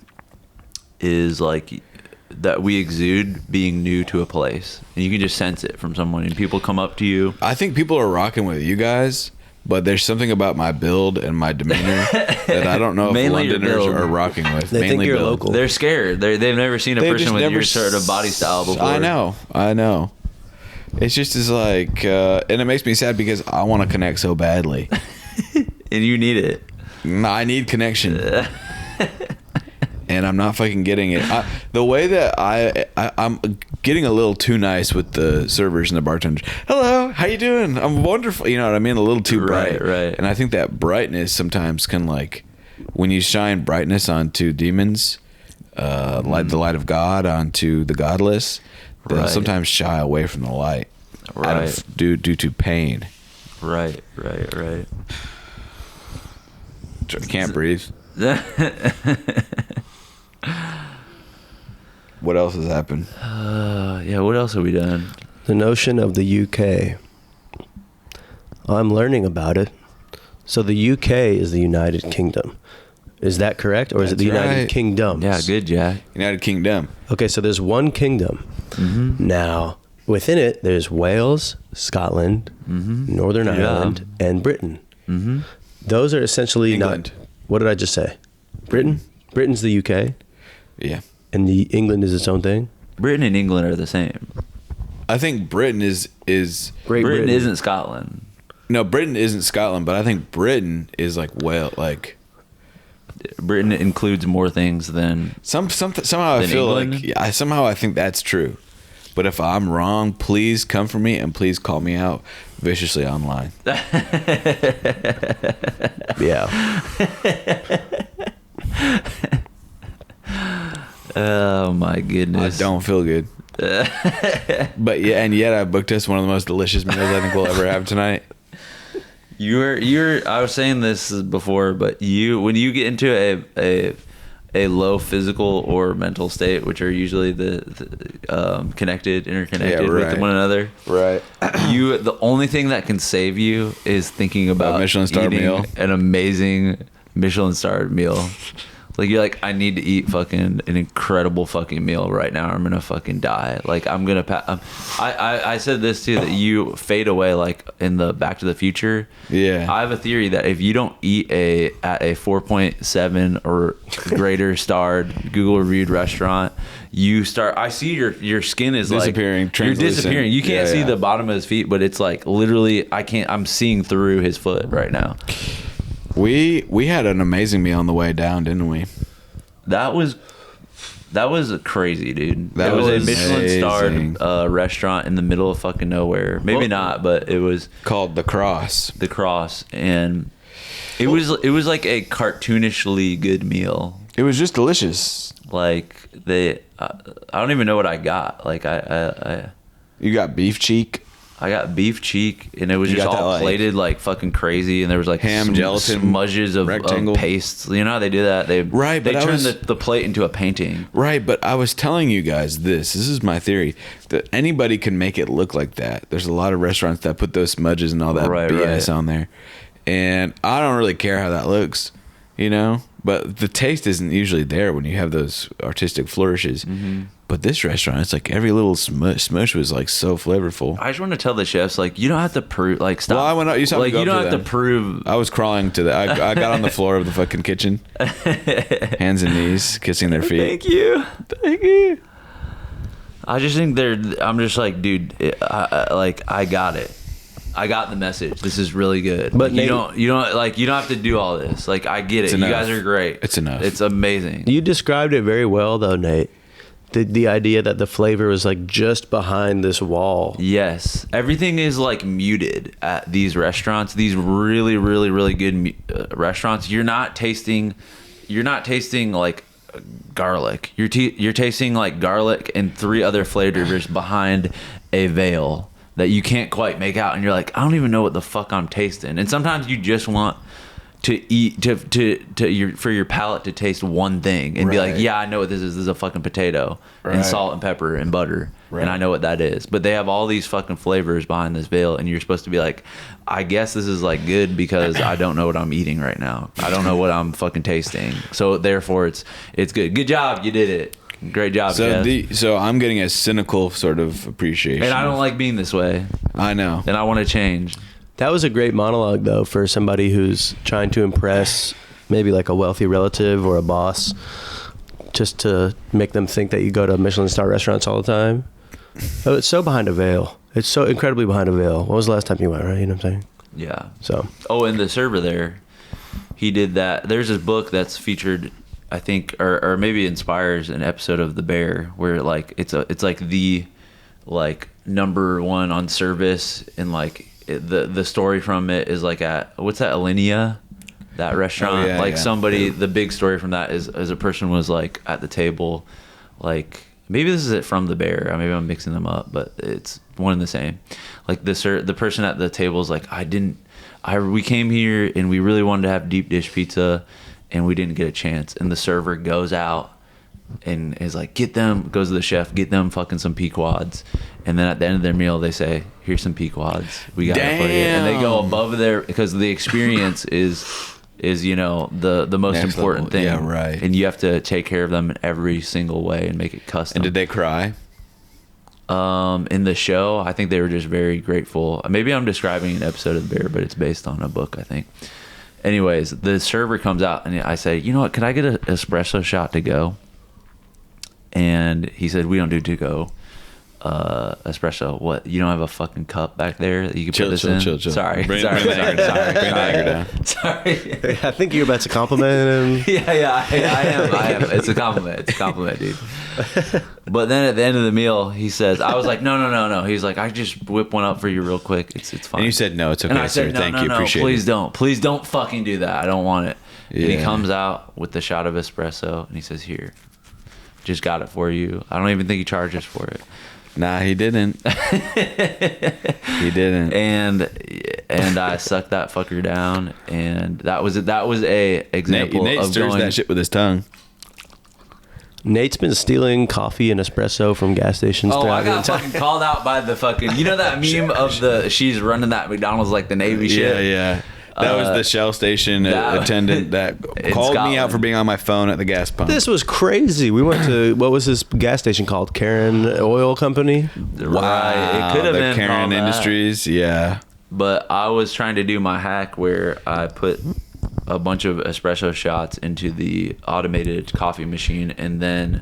is like that we exude being new to a place, and you can just sense it from someone. And people come up to you. I think people are rocking with you guys, but there's something about my build and my demeanor that I don't know if Mainly your Londoners build. are rocking with. They think Mainly you're build. local. They're scared. They've never seen a They've person just with never your sort of body style before. I know. It's just as like, and it makes me sad because I want to connect so badly. And you need it. I need connection. And I'm not fucking getting it. The way that I'm getting a little too nice with the servers and the bartenders. Hello, how you doing? I'm wonderful. You know what I mean? A little too bright. Right. And I think that brightness sometimes can, like, when you shine brightness onto demons, like the light of God onto the godless, they'll Right. sometimes shy away from the light due to pain. Right. Can't breathe. What else has happened? Yeah, what else have we done? The notion of the UK. I'm learning about it. So the UK is the United Kingdom. Is that correct? Or is it the That's United right. Kingdoms? Yeah, good, Jack. United Kingdom. Okay, so there's one kingdom. Now, within it, there's Wales, Scotland, Northern Yeah. Ireland, and Britain. Those are essentially England. not... What did I just say? Britain? Britain's the UK, Yeah. and England is its own thing? Britain and England are the same. I think Britain is Great Britain isn't Scotland. no, Britain isn't Scotland, but I think Britain is like Britain includes more things than somehow I Than feel England? like somehow I think that's true. But if I'm wrong, please come for me and please call me out viciously online. Yeah. Oh my I goodness. don't feel good. But yeah, and yet I booked us one of the most delicious meals I think we'll ever have tonight. You're I was saying this before, but when you get into a low physical or mental state, which are usually the interconnected right. with one another, Right. the only thing that can save you is thinking about Michelin star eating meal. an amazing Michelin starred meal. Like, you're like, I need to eat fucking an incredible fucking meal right now, or I'm gonna fucking die. Like, I'm gonna I said this too, that you fade away like in the Back to the Future. Yeah. I have a theory that if you don't eat at a 4.7 or greater starred Google reviewed restaurant, I see your skin is Disappearing, like you're translucent. disappearing. You can't Yeah, see yeah. the bottom of his feet, but it's like literally I'm seeing through his foot right now. We had an amazing meal on the way down, didn't we? That was crazy, dude. That It was a was Michelin amazing. starred restaurant in the middle of fucking nowhere. Maybe not, but it was Called The Cross. the Cross, and it was like a cartoonishly good meal. It was just delicious. Like I don't even know what I got. Like I You got beef cheek. got beef cheek, and it was You just got that, all like, plated like fucking crazy, and there was like ham gelatin smudges of rectangle. paste. You know how they do that? They Right, They but I turned was- the plate into a painting. Right, but I was telling you guys this is my theory, that anybody can make it look like that. There's a lot of restaurants that put those smudges and all that Right, BS right. on there. And I don't really care how that looks, you know? But the taste isn't usually there when you have those artistic flourishes. Mm-hmm. But this restaurant, it's like every little smush was like so flavorful. I just want to tell the chefs, like, you don't have to prove, like, stop. Well, I went out- you saw me like, go you don't up to have to them. prove. I was crawling to I got on the floor of the fucking kitchen, hands and knees, kissing their feet. Thank you. I just think I'm just like, dude, I got it. I got the message. This is really good. But you don't have to do all this. Like, I get it. You guys are great. It's enough. It's amazing. You described it very well, though, Nate. The idea that the flavor was like just behind this wall. Yes, everything is like muted at these restaurants. These really, really, really good restaurants. You're not tasting like garlic. You're tasting like garlic and 3 other flavors behind a veil that you can't quite make out, and you're like, I don't even know what the fuck I'm tasting. And sometimes you just want to eat for your palate to taste one thing and be like, yeah, I know what this is. This is a fucking potato and salt and pepper and butter, and I know what that is. But they have all these fucking flavors behind this veil, and you're supposed to be like, I guess this is like good because I don't know what I'm eating right now. I don't know what I'm fucking tasting. So therefore, it's good. Good job, you did it. Great job. So I'm getting a cynical sort of appreciation, and I don't like being this way. I know, and I want to change. That was a great monologue, though, for somebody who's trying to impress maybe like a wealthy relative or a boss, just to make them think that you go to Michelin star restaurants all the time. Oh, it's so behind a veil. It's so incredibly behind a veil. When was the last time you went, right? You know what I'm saying? Yeah. So. Oh, and the server there, he did that. There's this book that's featured, I think, or maybe inspires an episode of The Bear, where like it's like the like number one on service, and like the story from it is like at what's that, Alinea, that restaurant. Somebody, the big story from that is a person was like at the table, like maybe this is it from The Bear. Maybe I'm mixing them up, but it's one and the same. Like the person at the table is like, we came here and we really wanted to have deep dish pizza, and we didn't get a chance. And the server goes out and is like, goes to the chef, get them fucking some Pequods. And then at the end of their meal, they say, here's some Pequods. We got it for you. And they go above there because the experience is the most Next important level. thing. Yeah, right. And you have to take care of them in every single way and make it custom. And did they cry? In the show, I think they were just very grateful. Maybe I'm describing an episode of The Bear, but it's based on a book, I think. Anyways, the server comes out and I say, you know what, can I get an espresso shot to go? And he said, we don't do to go espresso. What, you don't have a fucking cup back there that you can put this in? Chill. Sorry. Bring the anger down. Sorry. I think you're about to compliment him. Yeah, I am. It's a compliment, dude. But then at the end of the meal, he says, I was like, no. He's like, I just whip one up for you real quick. It's fine. And you said, no, it's okay, and I said, sir. Thank you. Appreciate it. Please don't fucking do that. I don't want it. Yeah. And he comes out with the shot of espresso and he says, here, just got it for you. I don't even think he charges for it. Nah, he didn't. He didn't. And I sucked that fucker down, and that was a example Nate of stirs going. that shit with his tongue. Nate's been stealing coffee and espresso from gas stations. Oh, I throughout the got entire- fucking called out by the fucking. You know that meme of she's running that McDonald's like the Navy shit. Yeah. That was the Shell station attendant that called me out for being on my phone at the gas pump. This was crazy. We went to, what was this gas station called? Karen Oil Company? Right. It could have the been Karen called that. Industries. Yeah. But I was trying to do my hack where I put a bunch of espresso shots into the automated coffee machine and then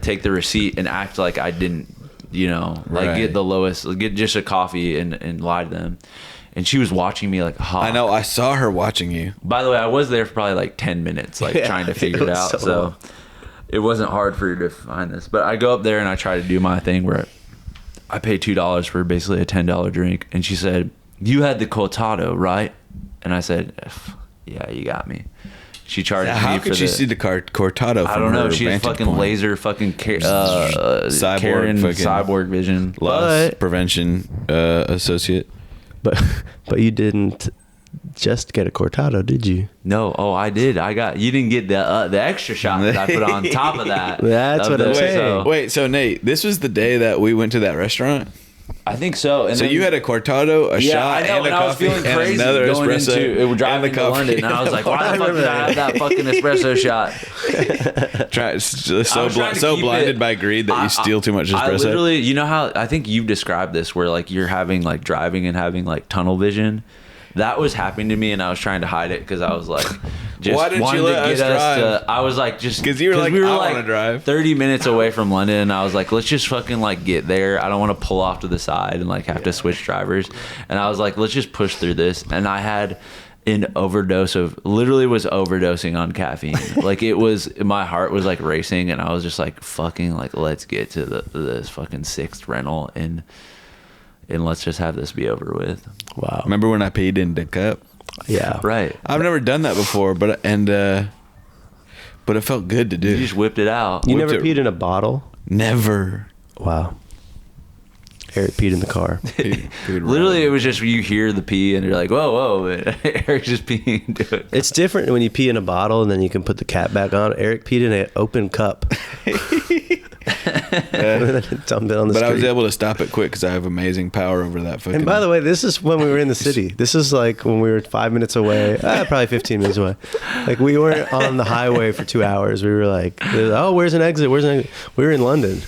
take the receipt and act like I didn't, get the lowest, get just a coffee and lie to them. And she was watching me like hawk. I know. I saw her watching you. By the way, I was there for probably like 10 minutes, trying to figure it out. So it wasn't hard for her to find this. But I go up there and I try to do my thing where I pay $2 for basically a $10 drink. And she said, you had the cortado, right? And I said, yeah, you got me. She charged me for How could she see the cortado from I don't know. her She has vantage fucking point? laser fucking Karen fucking cyborg vision. Loss prevention associate. But you didn't just get a cortado, did you? No. Oh, I did. You didn't get the extra shot that I put on top of that. That's what I'm saying. Wait, so Nate, this was the day that we went to that restaurant? I think so. And so then, you had a cortado, a shot, I know, and a I was coffee, feeling and crazy another going espresso, into it, driving and the to coffee. London, and I was like, why the fuck did I have that fucking espresso shot? So blinded by greed that you steal too much espresso. I literally, you know how, I think you've described this where like you're having like driving and having like tunnel vision. That was happening to me and I was trying to hide it because I was like, just Why didn't wanted you let to get us drive? I was like, just 'Cause you were like, we were I like wanna drive. 30 minutes away from London. And I was like, let's just fucking like get there. I don't want to pull off to the side and like have to switch drivers. And I was like, let's just push through this. And I had an overdose of, literally was overdosing on caffeine. Like it was, my heart was like racing, and I was just like, fucking like, let's get to this fucking 6th rental and let's just have this be over with. Wow. Remember when I peed in the cup? Yeah. Right. I've never done that before, but it felt good to do. You just whipped it out. You Whipped never it- peed in a bottle? Never. Wow. Eric peed in the car. Literally, it was just you hear the pee and you're like, whoa, whoa. Eric's just peeing into it. It's different when you pee in a bottle and then you can put the cap back on. Eric peed in an open cup. Dumped it on the But street. I was able to stop it quick because I have amazing power over that fucking. And by the way, this is when we were in the city. This is like when we were 5 minutes away, probably 15 minutes away. Like we weren't on the highway for 2 hours. We were like, oh, where's an exit? Where's an exit? We were in London.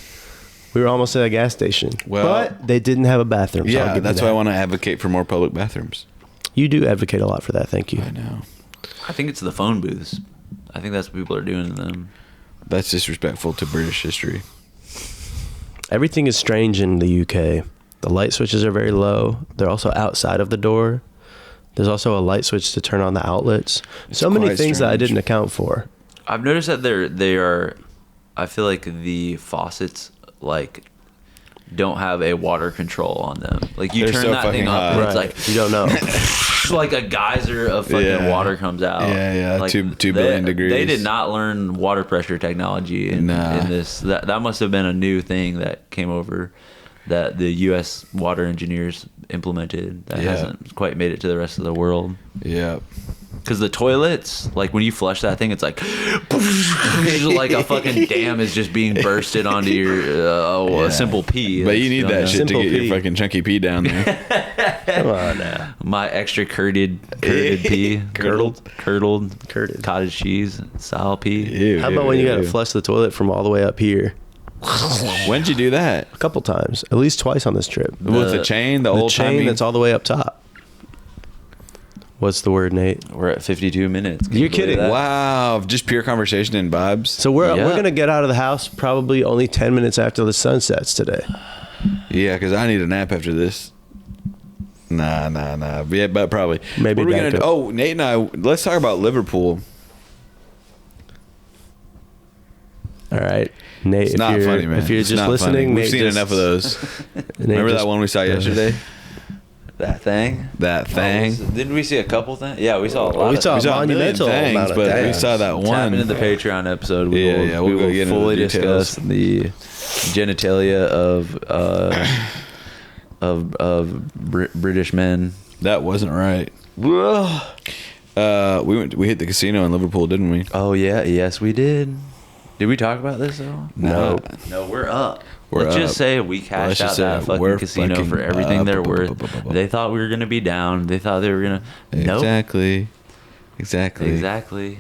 We were almost at a gas station. Well, but they didn't have a bathroom. So I'll yeah, give you that's that. why I want to advocate for more public bathrooms. You do advocate a lot for that. Thank you. I know. I think it's the phone booths. I think that's what people are doing to them. That's disrespectful to British history. Everything is strange in the UK. The light switches are very low. They're also outside of the door. There's also a light switch to turn on the outlets. So many quite things that I strange. didn't account for. I've noticed that they are, I feel like the faucets like don't have a water control on them. Like you They're turn so that thing fucking up hot. and it's like You don't know. like a geyser of fucking Yeah. water comes out. Yeah, Like, 2 billion degrees. They did not learn water pressure technology in this. That must have been a new thing that came over that the U.S. water engineers implemented that hasn't quite made it to the rest of the world. Yeah. Because the toilets, like when you flush that thing, it's like like a fucking dam is just being bursted onto your a simple pee. But you need that shit to Simple get pee. your fucking chunky pee down there. Come on now. My extra curded pee, curdled cottage cheese style pee. Ew, How about when you got to ew. flush the toilet from all the way up here? When'd you do that? A couple times. At least twice on this trip. With the chain, the The old chain timey. that's all the way up top. What's the word, Nate? We're at 52 minutes. Can you You're believe kidding. that? Wow, just pure conversation and vibes. So we're Yeah. going to get out of the house probably only 10 minutes after the sun sets today. Yeah, because I need a nap after this. Nah. Yeah, but probably. Maybe What are we back gonna do? up. Oh, Nate and I. Let's talk about Liverpool. All right. Nate, It's if not you're, funny, man. If you're It's just not listening, funny. We've Nate seen just- enough of those. Nate Remember just- that one we saw yesterday? That thing? That thing. Didn't we see a couple things? Yeah, we saw a lot We of saw We a saw a million monumental things, amount of but we things. saw that Tap one. into the Patreon episode. We Yeah, will, we'll go we get into will fully the details. discuss the genitalia of British men. That wasn't right. We hit the casino in Liverpool, didn't we? Oh yeah, yes we did. Did we talk about this at all? No. No, we're up. We're Let's up. just say we Let's cashed out just say that we're fucking casino fucking for everything up. they're worth. They thought we were gonna be down. They thought they were gonna. Nope. Exactly.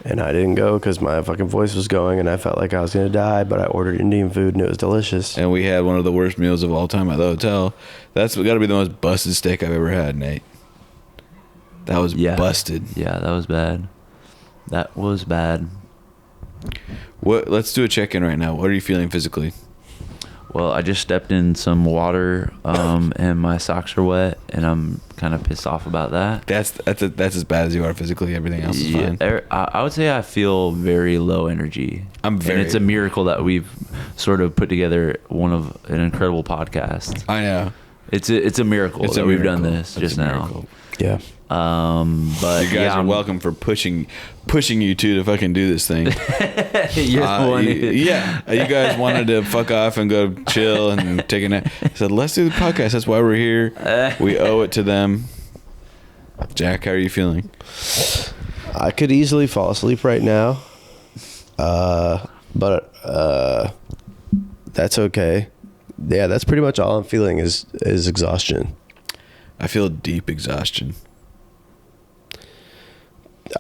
And I didn't go because my fucking voice was going and I felt like I was going to die, but I ordered Indian food and it was delicious. And we had one of the worst meals of all time at the hotel. That's got to be the most busted steak I've ever had, Nate. That was busted. Yeah, that was bad. That was bad. What? Let's do a check-in right now. What are you feeling physically? Well, I just stepped in some water, and my socks are wet, and I'm kind of pissed off about that. That's as bad as you are physically. Everything else is fine. I would say I feel very low energy. And it's a miracle that we've sort of put together an incredible podcast. I know. It's a miracle that we've done this just now. Yeah. But You guys are welcome for pushing you two to fucking do this thing. You're the one who- you guys wanted to fuck off and go chill and take a nap. I said, let's do the podcast. That's why we're here. We owe it to them. Jack, how are you feeling? I could easily fall asleep right now. But that's okay. Yeah, that's pretty much all I'm feeling is exhaustion. I feel deep exhaustion.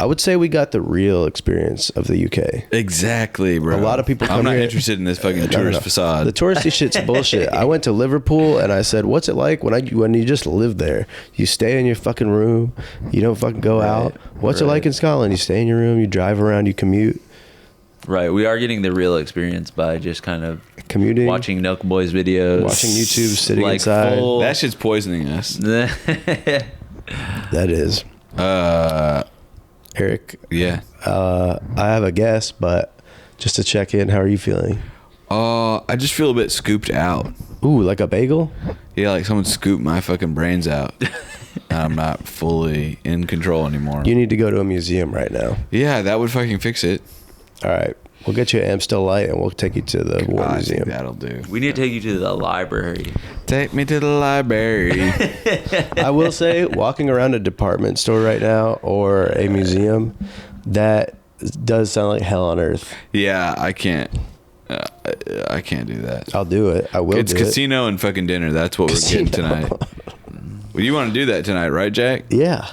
I would say we got the real experience of the UK. Exactly, bro. A lot of people come I'm not here- interested in this fucking tourist facade. The touristy shit's bullshit. I went to Liverpool and I said, "What's it like when you just live there? You stay in your fucking room. You don't fucking go out. What's it like in Scotland? You stay in your room. You drive around. You commute. Right. We are getting the real experience by just kind of Commuting, watching Nelk Boys videos, watching YouTube, sitting like inside. That shit's poisoning us. That is, Eric. Yeah. I have a guess, but just to check in, how are you feeling? I just feel a bit scooped out. Ooh, like a bagel? Yeah, like someone scooped my fucking brains out. And I'm not fully in control anymore. You need to go to a museum right now. Yeah, that would fucking fix it. All right. We'll get you an Amstel Light and we'll take you to the War I Museum. think that'll do. We need to take you to the library. Take me to the library. I will say, walking around a department store right now or a museum, that does sound like hell on earth. Yeah, I can't. I can't do that. I'll do it. I will It's do casino and fucking dinner. That's what we're getting tonight. Well, you want to do that tonight, right, Jack? it. Yeah.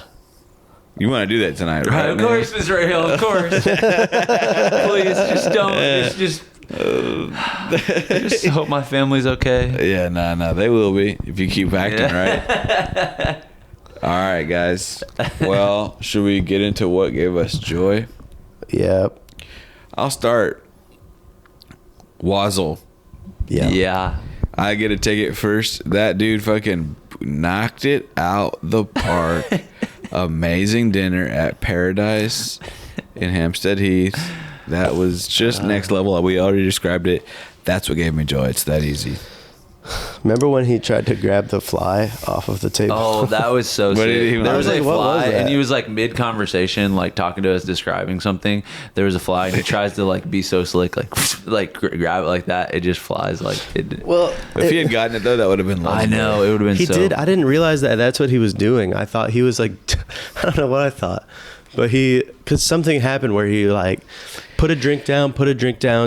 You want to do that tonight, right? Of man? course, Mr. Rahal, of course. Please, just don't. Just hope my family's okay. Yeah, no, they will be if you keep acting right. All right, guys. Well, should we get into what gave us joy? Yep. I'll start. Wazzle. Yeah. I get to take it first. That dude fucking knocked it out the park. Amazing dinner at Paradise in Hampstead Heath. That was just next level. We already described it. That's what gave me joy. It's that easy. Remember when he tried to grab the fly off of the table? Oh, that was so What did sick. he- There was I a was like, what was fly, that? and he was like mid conversation, like talking to us, describing something. There was a fly, and he tries to like be so slick, like grab it like that. It just flies like it. Well, If he had gotten it though, that would have been I legendary. know it would have been. he so, did. I didn't realize that that's what he was doing. I thought he was like, I don't know what I thought. But because something happened where he like put a drink down,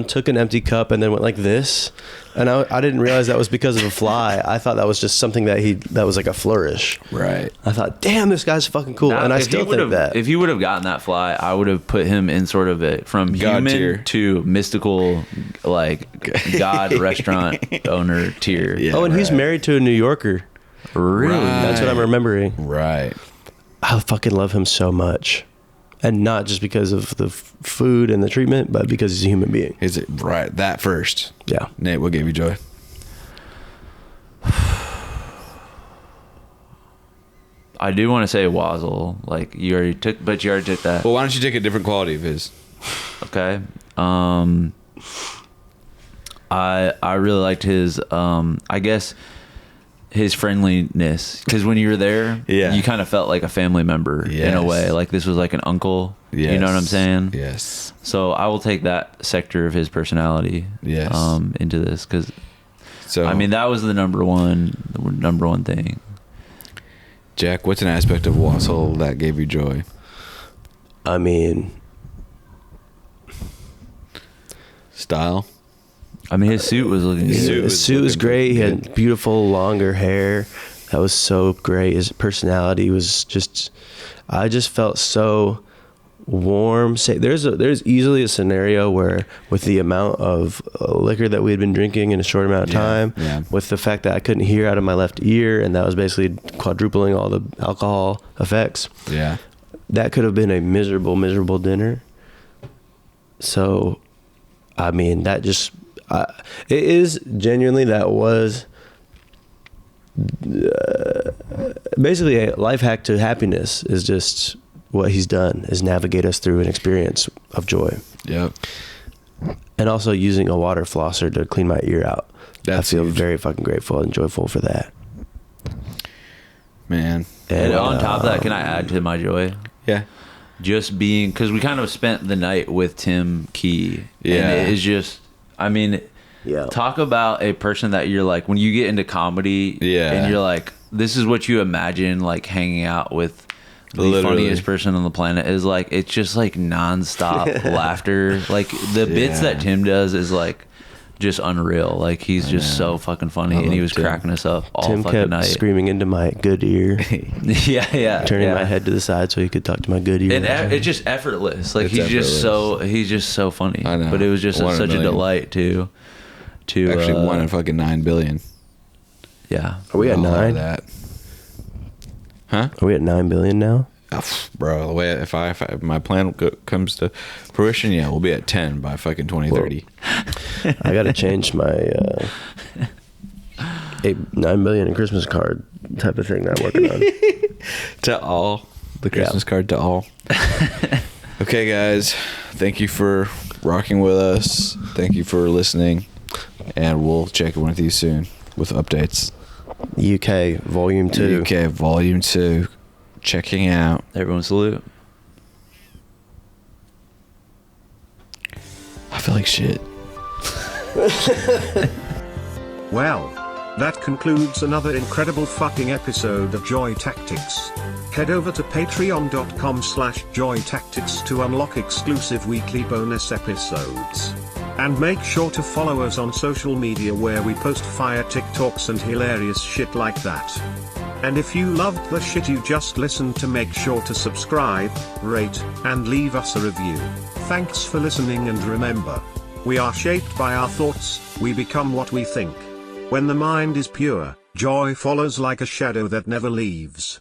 took an empty cup, and then went like this. And I didn't realize that was because of a fly. I thought that was just something that was like a flourish. Right. I thought, damn, this guy's fucking cool. Now, And I if still he think would've- that. if he would have gotten that fly, I would have put him in sort of a from God human tier. to mystical, like God restaurant owner tier. Yeah. and he's right. married to a New Yorker. Really? Right. That's what I'm remembering. Right. I fucking love him so much. And not just because of the food and the treatment, but because he's a human being. Is it right? That first. Yeah. Nate, what gave you joy? I do want to say Wazzle. Like you already took that. Well, why don't you take a different quality of his? Okay. I really liked his I guess his friendliness, because when you were there, Yeah. you kind of felt like a family member in Yes. a way. Like this was like an uncle. You know what I'm Yes. saying? Yes. So I will take that sector of his personality Yes. into this, because So I mean that was the number one thing. Jack, what's an aspect of Wassel that gave you joy? I mean, Style. I mean his suit was looking His good. suit his was suit was looking great. He good. had beautiful, longer hair. That was so great. His personality was just, I just felt so warm. There's easily a scenario where, with the amount of liquor that we had been drinking in a short amount of Yeah, time, yeah. with the fact that I couldn't hear out of my left ear, and that was basically quadrupling all the alcohol effects, Yeah. that could have been a miserable, miserable dinner. So, I mean, that just, it is genuinely, that was basically a life hack to happiness, is just what he's done, is navigate us through an experience of joy. Yep. And also using a water flosser to clean my ear out. That's I feel huge. very fucking grateful and joyful for that. Man. And on top of that, can I add to my joy? Yeah. Just being, because we kind of spent the night with Tim Key. Yeah. And it is just, I mean, Yeah. talk about a person that you're like, when you get into comedy, Yeah. and you're like, this is what you imagine, like hanging out with the Literally. funniest person on the planet is like, it's just like nonstop laughter. Like the bits Yeah. that Tim does is like just unreal. Like he's just so fucking funny, and he was cracking us up all Tim fucking kept night. screaming into my good ear, yeah, turning my head to the side so he could talk to my good ear. And it's just effortless. Like It's he's just so funny. I know. But it was just One in a such a million. delight to Actually, 1 in fucking 9 billion. Yeah. Are we at All of 9? that. Huh? Are we at 9 billion now? Bro, the way if my plan comes to fruition, yeah, we'll be at 10 by fucking 2030. I got to change my 9 billion in Christmas card type of thing that I'm working on. To all, the Christmas card to all. Okay, guys, thank you for rocking with us. Thank you for listening, and we'll check in with you soon with updates. UK Volume 2. UK Volume 2, checking out. Everyone salute. I feel like shit. Well, that concludes another incredible fucking episode of Joy Tactics. Head over to patreon.com/joytactics to unlock exclusive weekly bonus episodes. And make sure to follow us on social media where we post fire TikToks and hilarious shit like that. And if you loved the shit you just listened to, make sure to subscribe, rate, and leave us a review. Thanks for listening, and remember, we are shaped by our thoughts, we become what we think. When the mind is pure, joy follows like a shadow that never leaves.